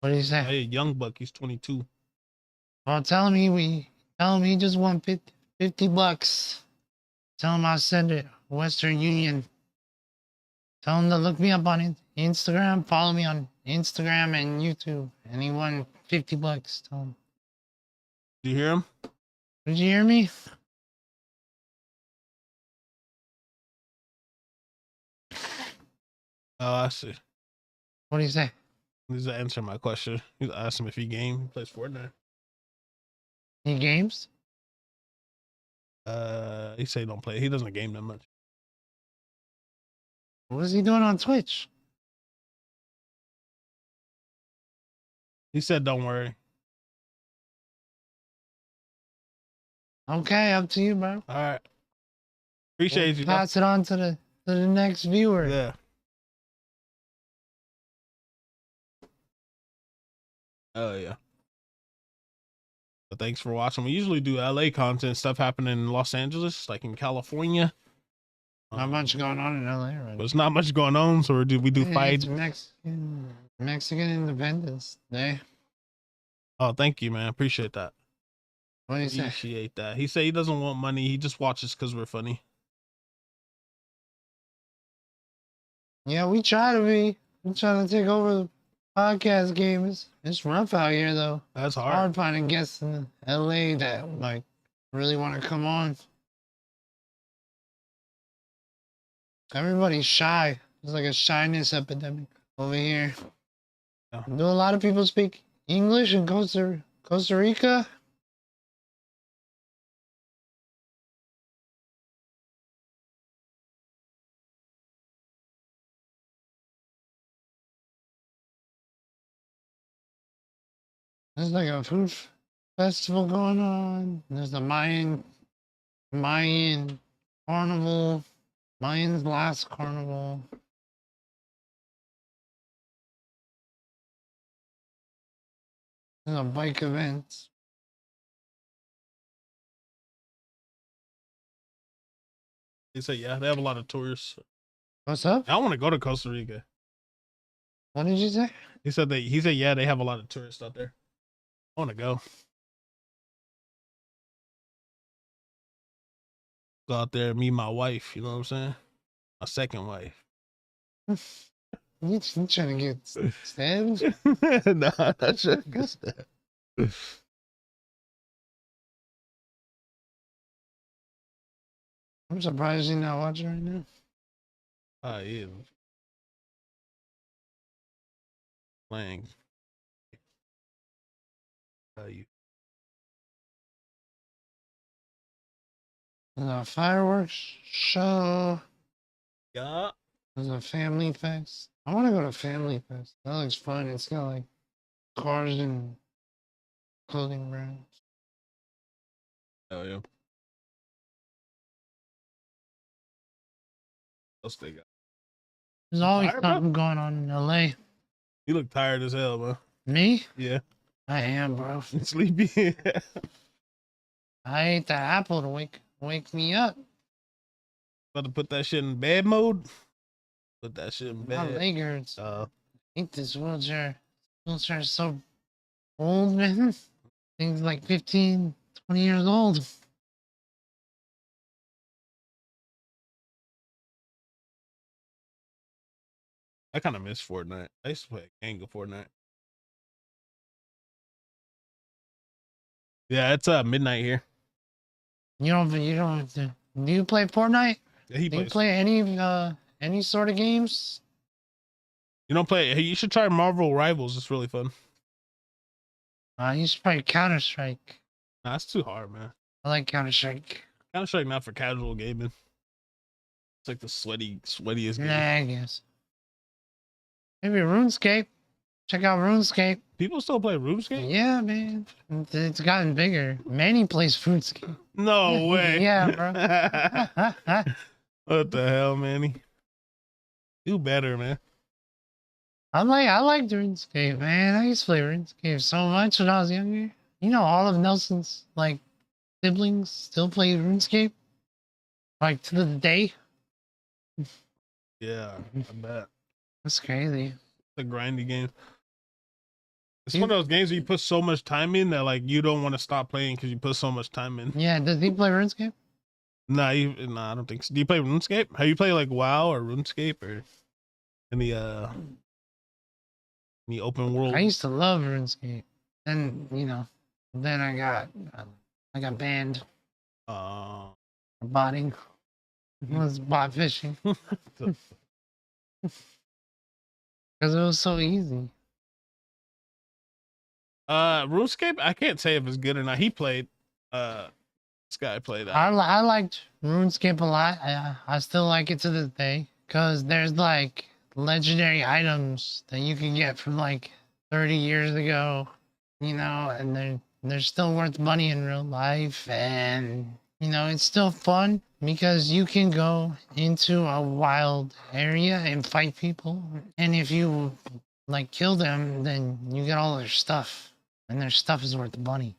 What did he say? Hey, young buck. He's 22. Well, tell me Tell him he just won $50. Tell him I'll send it. Western Union. Tell him to look me up on Instagram. Follow me on Instagram and YouTube. And he won $50. Tell him. Do you hear him? Did you hear me? Oh, I see. What do you say? He's answering my question. He's asking him if he game. He plays Fortnite. He games? He say he don't play. He doesn't game that much. What is he doing on Twitch? He said, "Don't worry." Okay, up to you, bro. All right. Appreciate you. Pass it on to the next viewer. Yeah. Oh yeah. But thanks for watching. We usually do LA content, stuff happening in Los Angeles, like in California. Not much going on in LA, right? There's not much going on, so we do fights. Mexican Independence Day. Oh, thank you, man. Appreciate that. What do you say? Appreciate that. He said he doesn't want money. He just watches because we're funny. Yeah, we try to be. We're trying to take over the podcast game. It's rough out here, though. That's It's hard finding guests in LA that like really want to come on. Everybody's shy. There's like a shyness epidemic over here. Yeah. Do a lot of people speak English in Costa Rica? There's like a food festival going on. There's the Mayan carnival. Mayan's last carnival. There's a bike event. He said, yeah, they have a lot of tourists. What's up? I want to go to Costa Rica. What did you say? He said, yeah, they have a lot of tourists out there. I want to go. Go out there and meet my wife, you know what I'm saying? My second wife. You trying to get stabbed? Nah, not trying to get stabbed. I'm surprised you're not watching right now. I am playing. You. There's a fireworks show. Yeah. There's a family fest. I want to go to family fest. That looks fun. It's got like cars and clothing brands. Oh yeah. Else they got? There's always tired, something going on in LA. You look tired as hell, bro. Me? Yeah. I am, bro. Sleepy. I ate the apple to wake me up. About to put that shit in bed mode. Put that shit in bed. My leg hurts. I think this wheelchair. Wheelchair is so old, man. Things like 15, 20 years old. I kind of miss Fortnite. I used to play a gang of Fortnite. Yeah, it's midnight here. You don't have to. Do you play Fortnite? Yeah, he Do plays. you play any sort of games? You don't play? Hey, you should try Marvel Rivals. It's really fun. You should play Counter-Strike. Nah, that's too hard, man. I like Counter-Strike. Counter-Strike not for casual gaming. It's like the sweatiest game. Nah, I guess. Maybe RuneScape. Check out RuneScape. People still play RuneScape? Yeah, man. It's gotten bigger. Manny plays RuneScape. No way. Yeah, bro. What the hell, Manny? Do better, man. I like RuneScape, man. I used to play RuneScape so much when I was younger. You know, all of Nelson's like siblings still play RuneScape, like to the day. Yeah, I bet. That's crazy. It's a grindy game. It's one of those games where you put so much time in that like you don't want to stop playing because you put so much time in. Yeah, does he play RuneScape? Nah, I don't think so. Do you play RuneScape? Have you played like WoW or RuneScape or any open world? I used to love RuneScape. Then then I got banned Uh, for botting. I was bot fishing because it was so easy. RuneScape, I can't say if it's good or not. He played. This guy played that. I liked RuneScape a lot. I still like it to this day because there's like legendary items that you can get from like 30 years ago, and they're still worth money in real life, and it's still fun because you can go into a wild area and fight people, and if you like kill them, then you get all their stuff, and their stuff is worth money.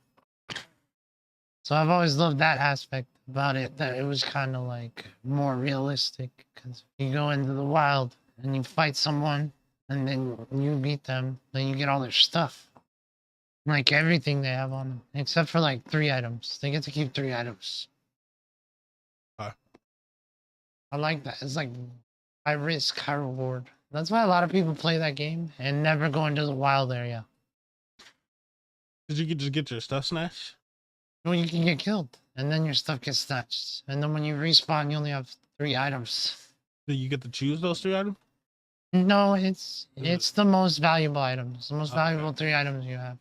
So I've always loved that aspect about it, that it was kind of like more realistic, because you go into the wild and you fight someone and then you beat them, then you get all their stuff. Like everything they have on them, except for like 3 items. They get to keep 3 items. I like that. It's like high risk, high reward. That's why a lot of people play that game and never go into the wild area. Cause you could just get your stuff snatched. Well, you can get killed, and then your stuff gets snatched. And then when you respawn, you only have 3 items. Do you get to choose those 3 items? No, it's the most valuable items. The most valuable 3 items you have.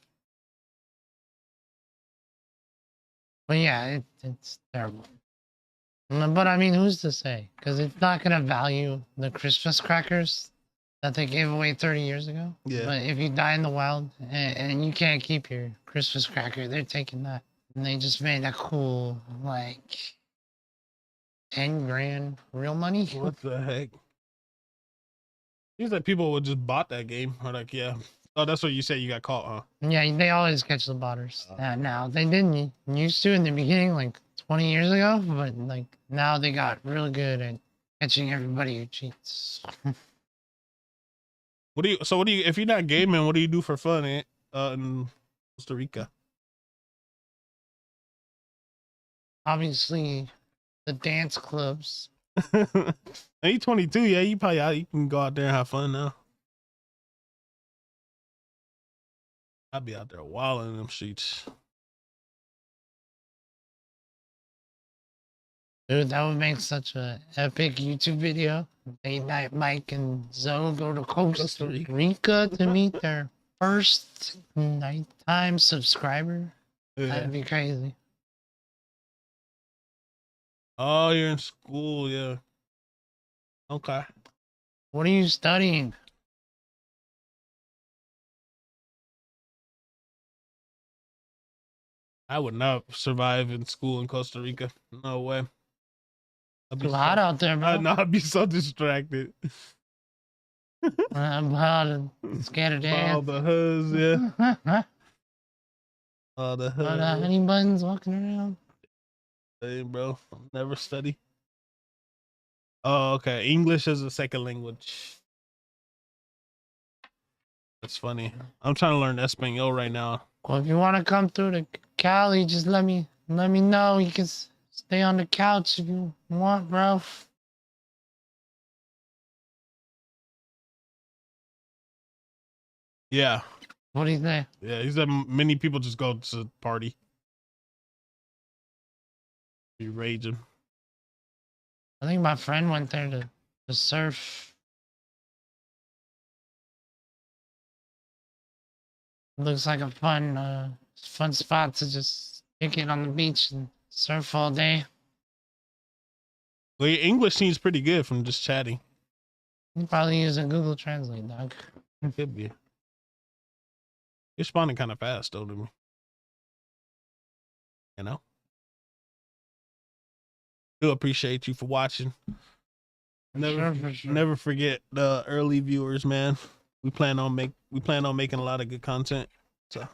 But yeah, it's terrible. But I mean, who's to say? Because it's not gonna value the Christmas crackers that they gave away 30 years ago. Yeah. But if you die in the wild and you can't keep your Christmas cracker, they're taking that. And they just made a cool, like, 10 grand real money. What the heck? Seems like people would just bought that game. Or like, yeah. Oh, that's what you said. You got caught, huh? Yeah, they always catch the botters. Now they didn't used to in the beginning, like 20 years ago, but like now they got really good at catching everybody who cheats. What do you? If you're not gaming, what do you do for fun in Costa Rica? Obviously, the dance clubs. You 22, yeah. You probably you can go out there and have fun now. I'd be out there wilding in them streets. Dude, that would make such a epic YouTube video. Late night Mike and Zoe go to Costa Rica to meet their first nighttime subscriber. Yeah. That'd be crazy. Oh, you're in school, yeah. Okay. What are you studying? I would not survive in school in Costa Rica. No way. Too hot out there, bro. I'd not be so distracted. I'm hot and scared of death. All the huzz, yeah. All the huzz. Honey buns walking around. Hey, bro, I'll never study. Oh, okay. English as a second language. That's funny. I'm trying to learn Espanol right now. Well, if you want to come through to Cali, just let me know. You can stay on the couch if you want, bro. Yeah. What do you think? Yeah, he said many people just go to the party. Be raging. I think my friend went there to surf. Looks like a fun spot to just kick it on the beach and surf all day. Well, your English seems pretty good from just chatting. You probably use a Google Translate, dog. Could be. You're responding kind of fast, though, to me. You know? Do appreciate you for watching. Never forget the early viewers, man. We plan on making a lot of good content. So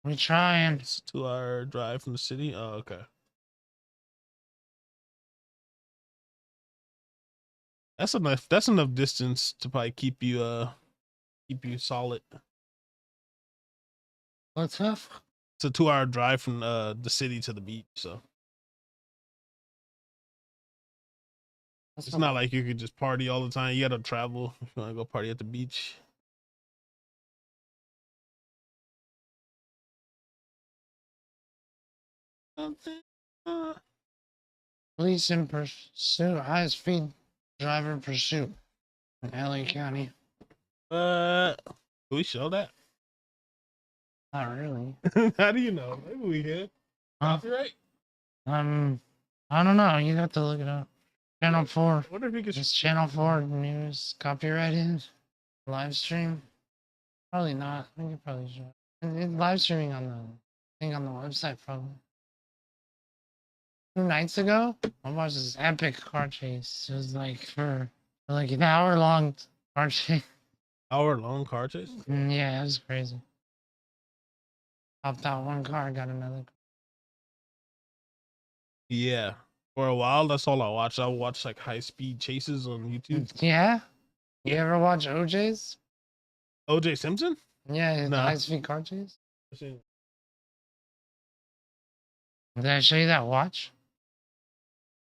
We're trying. it's a 2-hour drive from the city. Oh, okay. That's enough distance to probably keep you keep you solid. What's tough? It's a 2-hour drive from the city to the beach, so it's not like you could just party all the time. You gotta travel if you want to go party at the beach. Police in pursuit, high speed driver pursuit in LA County. Do we show that? Not really. How do you know? Maybe we can. Copyright? I don't know. You have to look it up. Channel 4. I wonder if you could. It's Channel 4 news copyrighted live stream. Probably not. I think you probably should. It's live streaming on the thing on the website probably. 2 nights ago, I watched this epic car chase. It was like for like an hour-long car chase. Hour-long car chase? Yeah, it was crazy. Hopped out one car, got another. Yeah. For a while, that's all I watched. I watched like high-speed chases on YouTube. Yeah? You ever watch OJ's? OJ Simpson? Yeah, the No. high-speed car chase. Did I show you that watch?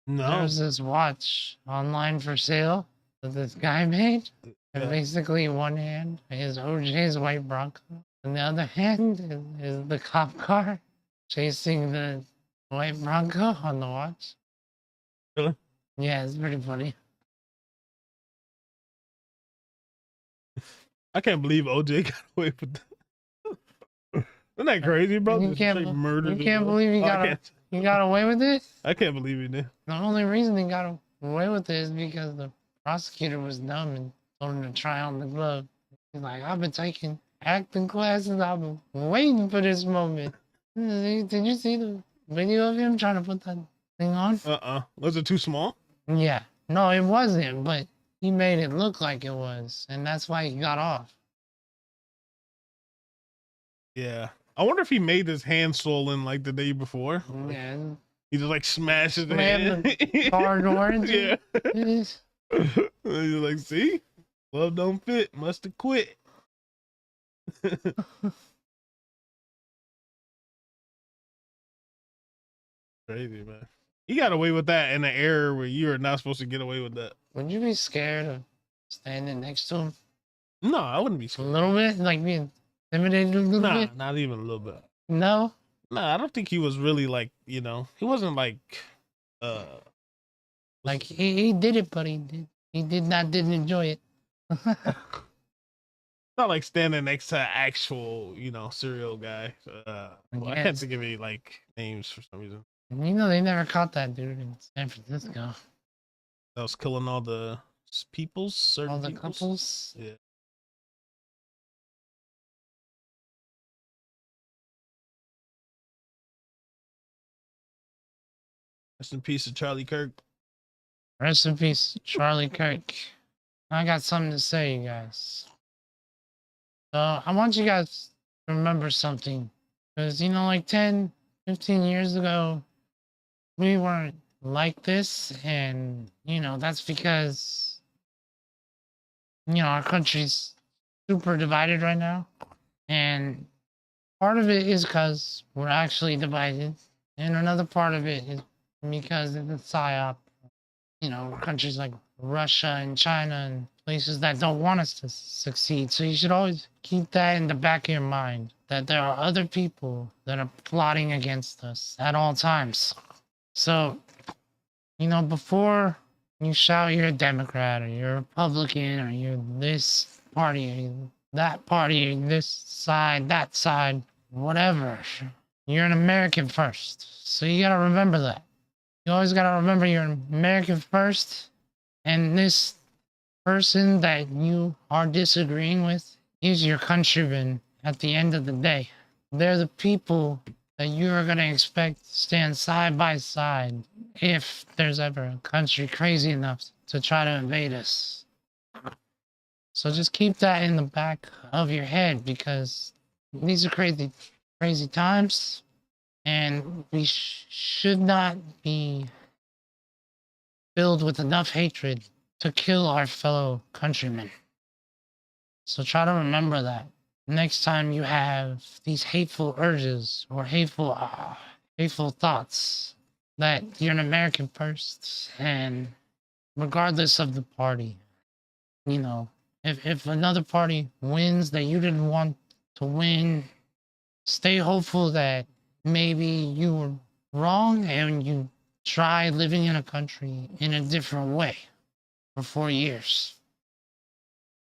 No. There's this watch online for sale that this guy made. And basically, one hand is OJ's white Bronco, and the other hand is the cop car chasing the white Bronco on the watch. Really? Yeah, it's pretty funny. I can't believe OJ got away with that. Isn't that crazy, bro? You can't murdered. believe he got away with it? I can't believe he did. The only reason he got away with it is because the prosecutor was dumb and told him to try on the glove. He's like, I've been taking acting classes. I've been waiting for this moment. Did you see the video of him trying to put that thing on? Was it too small? Yeah. No, it wasn't, but he made it look like it was, and that's why he got off. Yeah. I wonder if he made his hand swollen like the day before. Yeah. He just like smashes the hand. The car door into Yeah. it. He's like, see? Glove don't fit. Must have quit. Crazy, man. He got away with that in an era where you are not supposed to get away with that. Would you be scared of standing next to him? No, I wouldn't be A scared. little bit? Like being intimidated a little bit? Not even a little bit. No? Nah, I don't think he was really like, he wasn't like, Like he did it, but he didn't enjoy it. not like standing next to an actual, serial guy. I can't think of any like names for some reason. You know, they never caught that dude in San Francisco. That was killing all the All the couples. Yeah. Rest in peace to Charlie Kirk. Rest in peace, Charlie Kirk. I got something to say, you guys. So I want you guys to remember something. Because, like 10, 15 years ago, we weren't like this. And, that's because, our country's super divided right now. And part of it is because we're actually divided. And another part of it is because it's a psyop. Countries like Russia and China and places that don't want us to succeed. So you should always keep that in the back of your mind, that there are other people that are plotting against us at all times. So, before you shout you're a Democrat or you're a Republican or you're this party or you're that party or this side, that side, whatever, you're an American first. So you gotta remember that. You always gotta remember you're an American first, and this person that you are disagreeing with is your countryman at the end of the day. They're the people that you are gonna expect to stand side by side if there's ever a country crazy enough to try to invade us. So just keep that in the back of your head, because these are crazy, crazy times. And we should not be filled with enough hatred to kill our fellow countrymen. So try to remember that next time you have these hateful urges or hateful thoughts, that you're an American first, and regardless of the party, you know, if another party wins that you didn't want to win, stay hopeful that maybe you were wrong and you try living in a country in a different way for 4 years.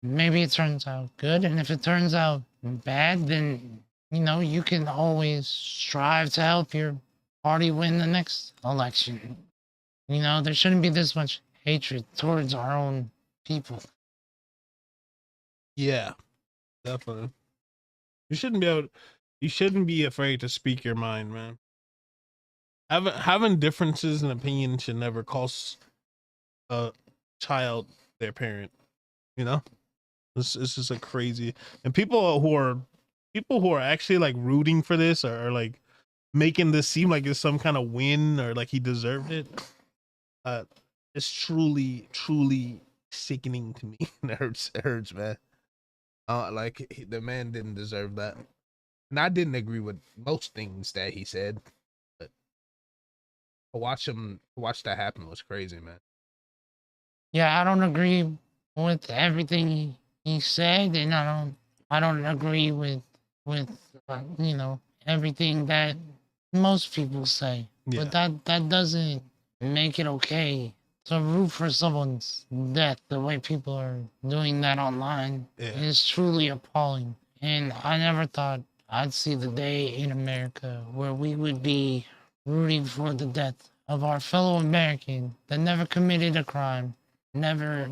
Maybe it turns out good, and if it turns out bad, then you can always strive to help your party win the next election. There shouldn't be this much hatred towards our own people. Yeah, definitely. You shouldn't be afraid to speak your mind, man. Having differences in opinion should never cost a child their parent. You know, this is a crazy, and people who are actually like rooting for this, or like making this seem like it's some kind of win, or like he deserved it. Uh, it's truly sickening to me. It hurts, man. The man didn't deserve that, and I didn't agree with most things that he said, but to watch that happen was crazy, man. Yeah, I don't agree with everything he said, and I don't agree with everything that most people say. Yeah. But that doesn't make it okay to root for someone's death the way people are doing that online. Yeah. Is truly appalling. And I never thought I'd see the day in America where we would be rooting for the death of our fellow American that never committed a crime, never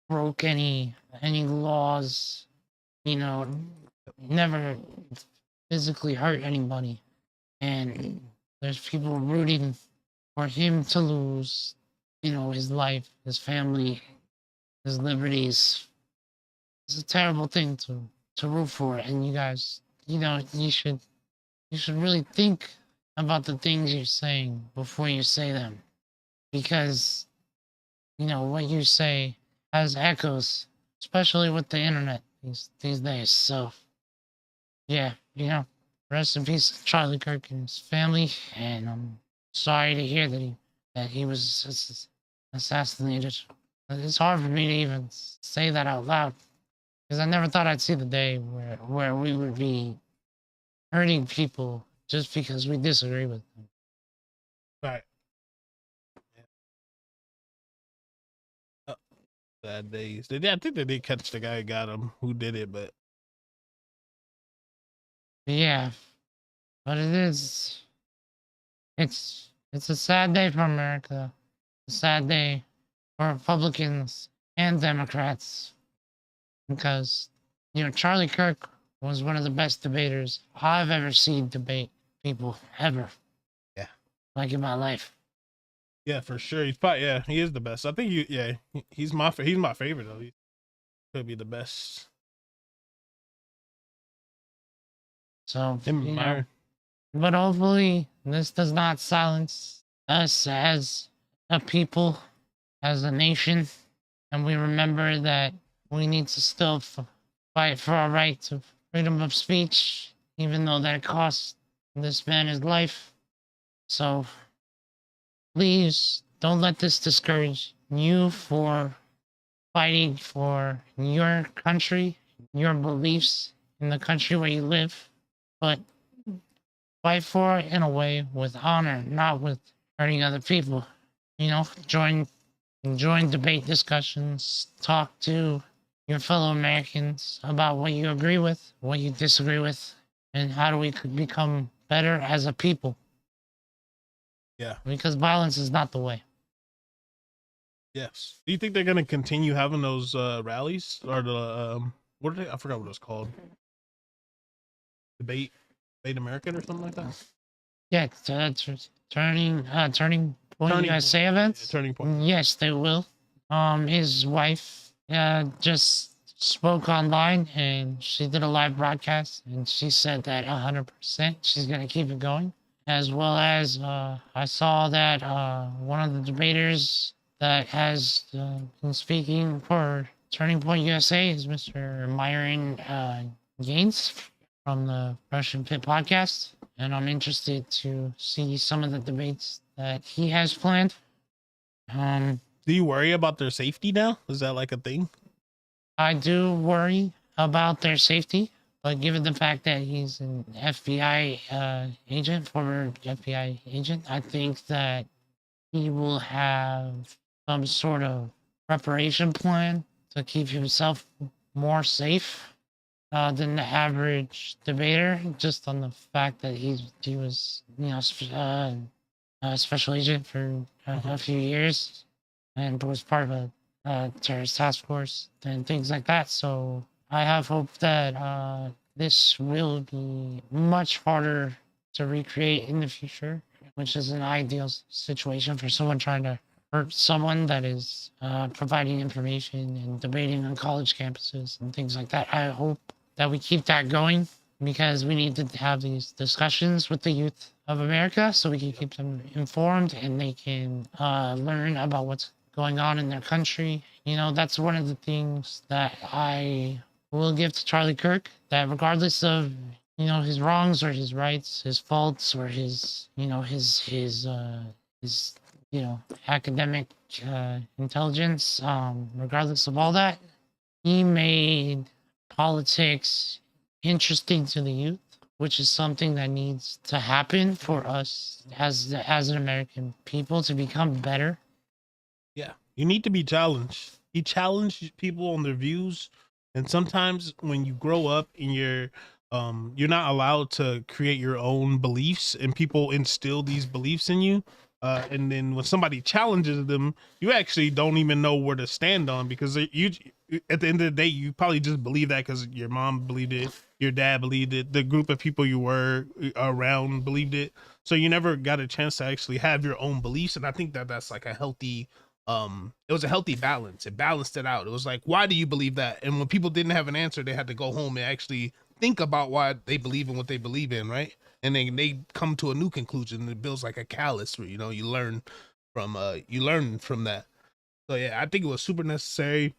broke any laws, never physically hurt anybody. And there's people rooting for him to lose, his life, his family, his liberties. It's a terrible thing to root for. And you guys, you should really think about the things you're saying before you say them, because what you say has echoes, especially with the internet these days. So yeah, rest in peace, Charlie Kirk and his family, and I'm sorry to hear that he was assassinated. It's hard for me to even say that out loud, because I never thought I'd see the day where we would be hurting people just because we disagree with them. Right. Bad days. I think they did catch the guy who got him, who did it, but Yeah, but it's a sad day for America. A sad day for Republicans and Democrats, because Charlie Kirk was one of the best debaters I've ever seen debate people ever. Yeah, like in my life. Yeah, for sure. He is the best. I think he's my favorite though. He could be the best. So but hopefully this does not silence us as a people, as a nation, and we remember that we need to still fight for our right to freedom of speech, even though that costs this man his life. So please don't let this discourage you for fighting for your country, your beliefs in the country where you live, but fight for it in a way with honor, not with hurting other people. Join debate discussions, talk to your fellow Americans about what you agree with, what you disagree with, and how do we become better as a people. Yeah. Because violence is not the way. Yes. Do you think they're gonna continue having those rallies, or the what are they? I forgot what it was called. Debate American or something like that. Yeah, turning point USA events. Yeah, turning point. Yes, they will. His wife just spoke online, and she did a live broadcast, and she said that 100% she's gonna keep it going. As well as I saw that one of the debaters that has been speaking for Turning Point USA is Mr. Myron Gaines from the Russian Pit podcast, and I'm interested to see some of the debates that he has planned. Do you worry about their safety now? Is that like a thing? I do worry about their safety, but given the fact that he's an FBI agent, former FBI agent, I think that he will have some sort of preparation plan to keep himself more safe than the average debater, just on the fact that he was, you know, a special agent for a few years and was part of a terrorist task force and things like that. So I have hope that this will be much harder to recreate in the future, which is an ideal situation for someone trying to hurt someone that is providing information and debating on college campuses and things like that. I hope that we keep that going because we need to have these discussions with the youth of America so we can keep them informed and they can learn about what's going on in their country. You know, that's one of the things that I will give to Charlie Kirk, that regardless of, you know, his wrongs or his rights, his faults or his, you know, his you know, academic intelligence, regardless of all that, he made politics interesting to the youth, which is something that needs to happen for us as an American people to become better. Yeah, you need to be challenged. He challenged people on their views, and sometimes when you grow up and you're not allowed to create your own beliefs, and people instill these beliefs in you. And then when somebody challenges them, you actually don't even know where to stand on because you, at the end of the day, you probably just believe that because your mom believed it, your dad believed it, the group of people you were around believed it. So you never got a chance to actually have your own beliefs. And I think that that's like a healthy it was a healthy balance. It balanced it out. It was like, why do you believe that? And when people didn't have an answer, they had to go home and actually think about why they believe in what they believe in, right? And then they come to a new conclusion. It builds like a callus where, you know, you learn from that. So yeah, I think it was super necessary.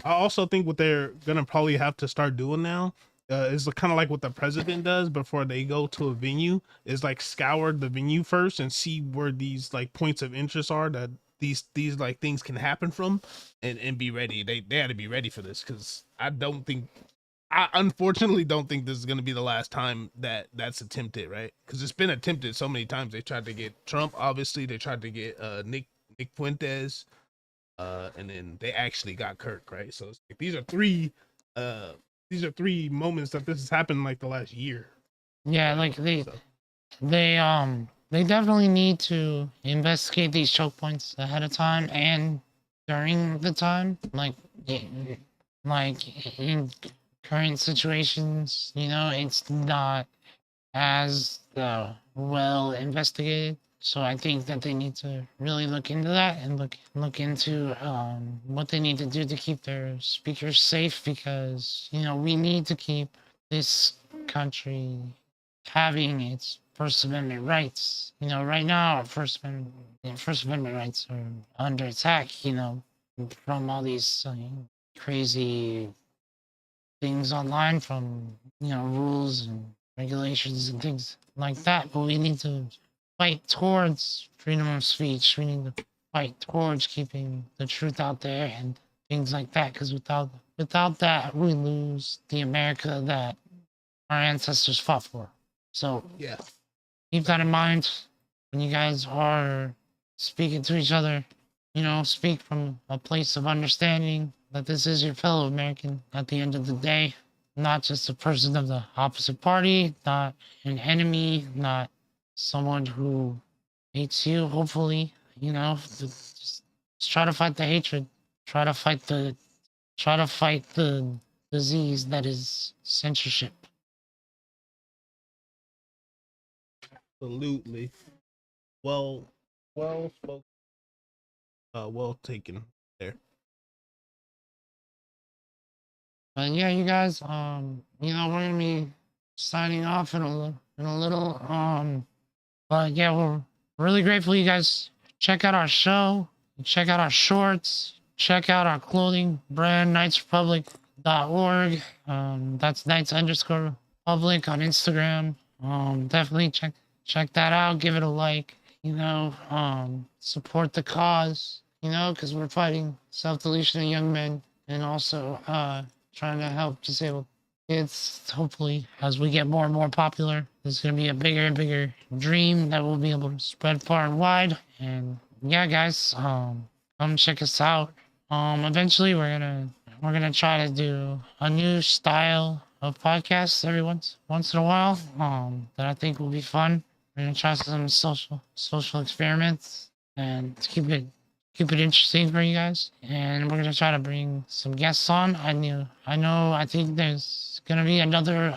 I also think what they're gonna probably have to start doing now is kind of like what the president does before they go to a venue, is like scour the venue first and see where these like points of interest are that these like things can happen from, and be ready. They had to be ready for this because I unfortunately don't think this is going to be the last time that that's attempted, right? Because it's been attempted so many times. They tried to get Trump, obviously. They tried to get Nick Fuentes, and then they actually got Kirk, right? So it's like, these are three moments that this has happened like the last year. Yeah, like they definitely need to investigate these choke points ahead of time and during the time, like in current situations, you know, it's not as well investigated. So I think that they need to really look into that and look into what they need to do to keep their speakers safe, because you know we need to keep this country having its First Amendment rights. You know, right now First Amendment rights are under attack. You know, from all these crazy things online, from you know rules and regulations and things like that. But we need to fight towards freedom of speech. We need to fight towards keeping the truth out there and things like that. Because without that, we lose the America that our ancestors fought for. So Yeah, keep that in mind when you guys are speaking to each other. You know, speak from a place of understanding that this is your fellow American at the end of the day, not just a person of the opposite party, not an enemy, not someone who hates you, hopefully. You know, just try to fight the hatred. Try to fight the disease that is censorship. absolutely. Well spoken. Well taken there. But yeah, you guys, you know, we're gonna be signing off in a little. But yeah, we're really grateful you guys check out our show, check out our shorts, check out our clothing brand, knightsrepublic.org. That's knights_republic on Instagram. Definitely check that out. Give it a like. You know, support the cause. You know, because we're fighting self-deletion in young men, and also trying to help disabled kids. Hopefully, as we get more and more popular, there's going to be a bigger and bigger dream that we'll be able to spread far and wide. And yeah, guys, come check us out. Eventually we're gonna try to do a new style of podcasts every once in a while. That I think will be fun. We're gonna try some social experiments and keep it interesting for you guys. And we're gonna try to bring some guests on. I think there's gonna be another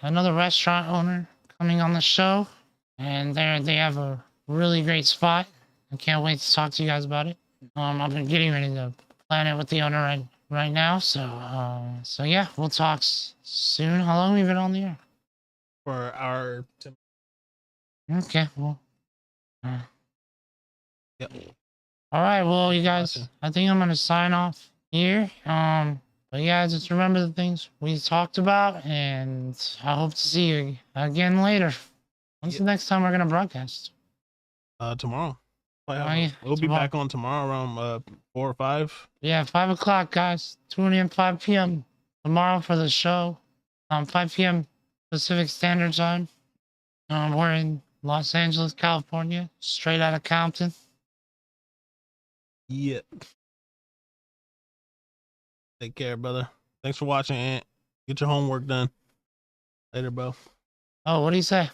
restaurant owner coming on the show, and they have a really great spot. I can't wait to talk to you guys about it. I've been getting ready to plan it with the owner right now. So yeah, we'll talk soon. How long have we been on the air? For our. Okay, well. Yep. All right, well, you guys, I think I'm gonna sign off here. But yeah, just remember the things we talked about, and I hope to see you again later. When's the next time we're gonna broadcast? Tomorrow. We'll be back on tomorrow around 4 or 5. Yeah, 5 o'clock, guys. Tune in 5 p.m. tomorrow for the show. 5 p.m. Pacific Standard Time. We're in Los Angeles, California, straight out of Compton. Yep. Take care, brother. Thanks for watching, Ant. Get your homework done. Later, bro. Oh, what do you say?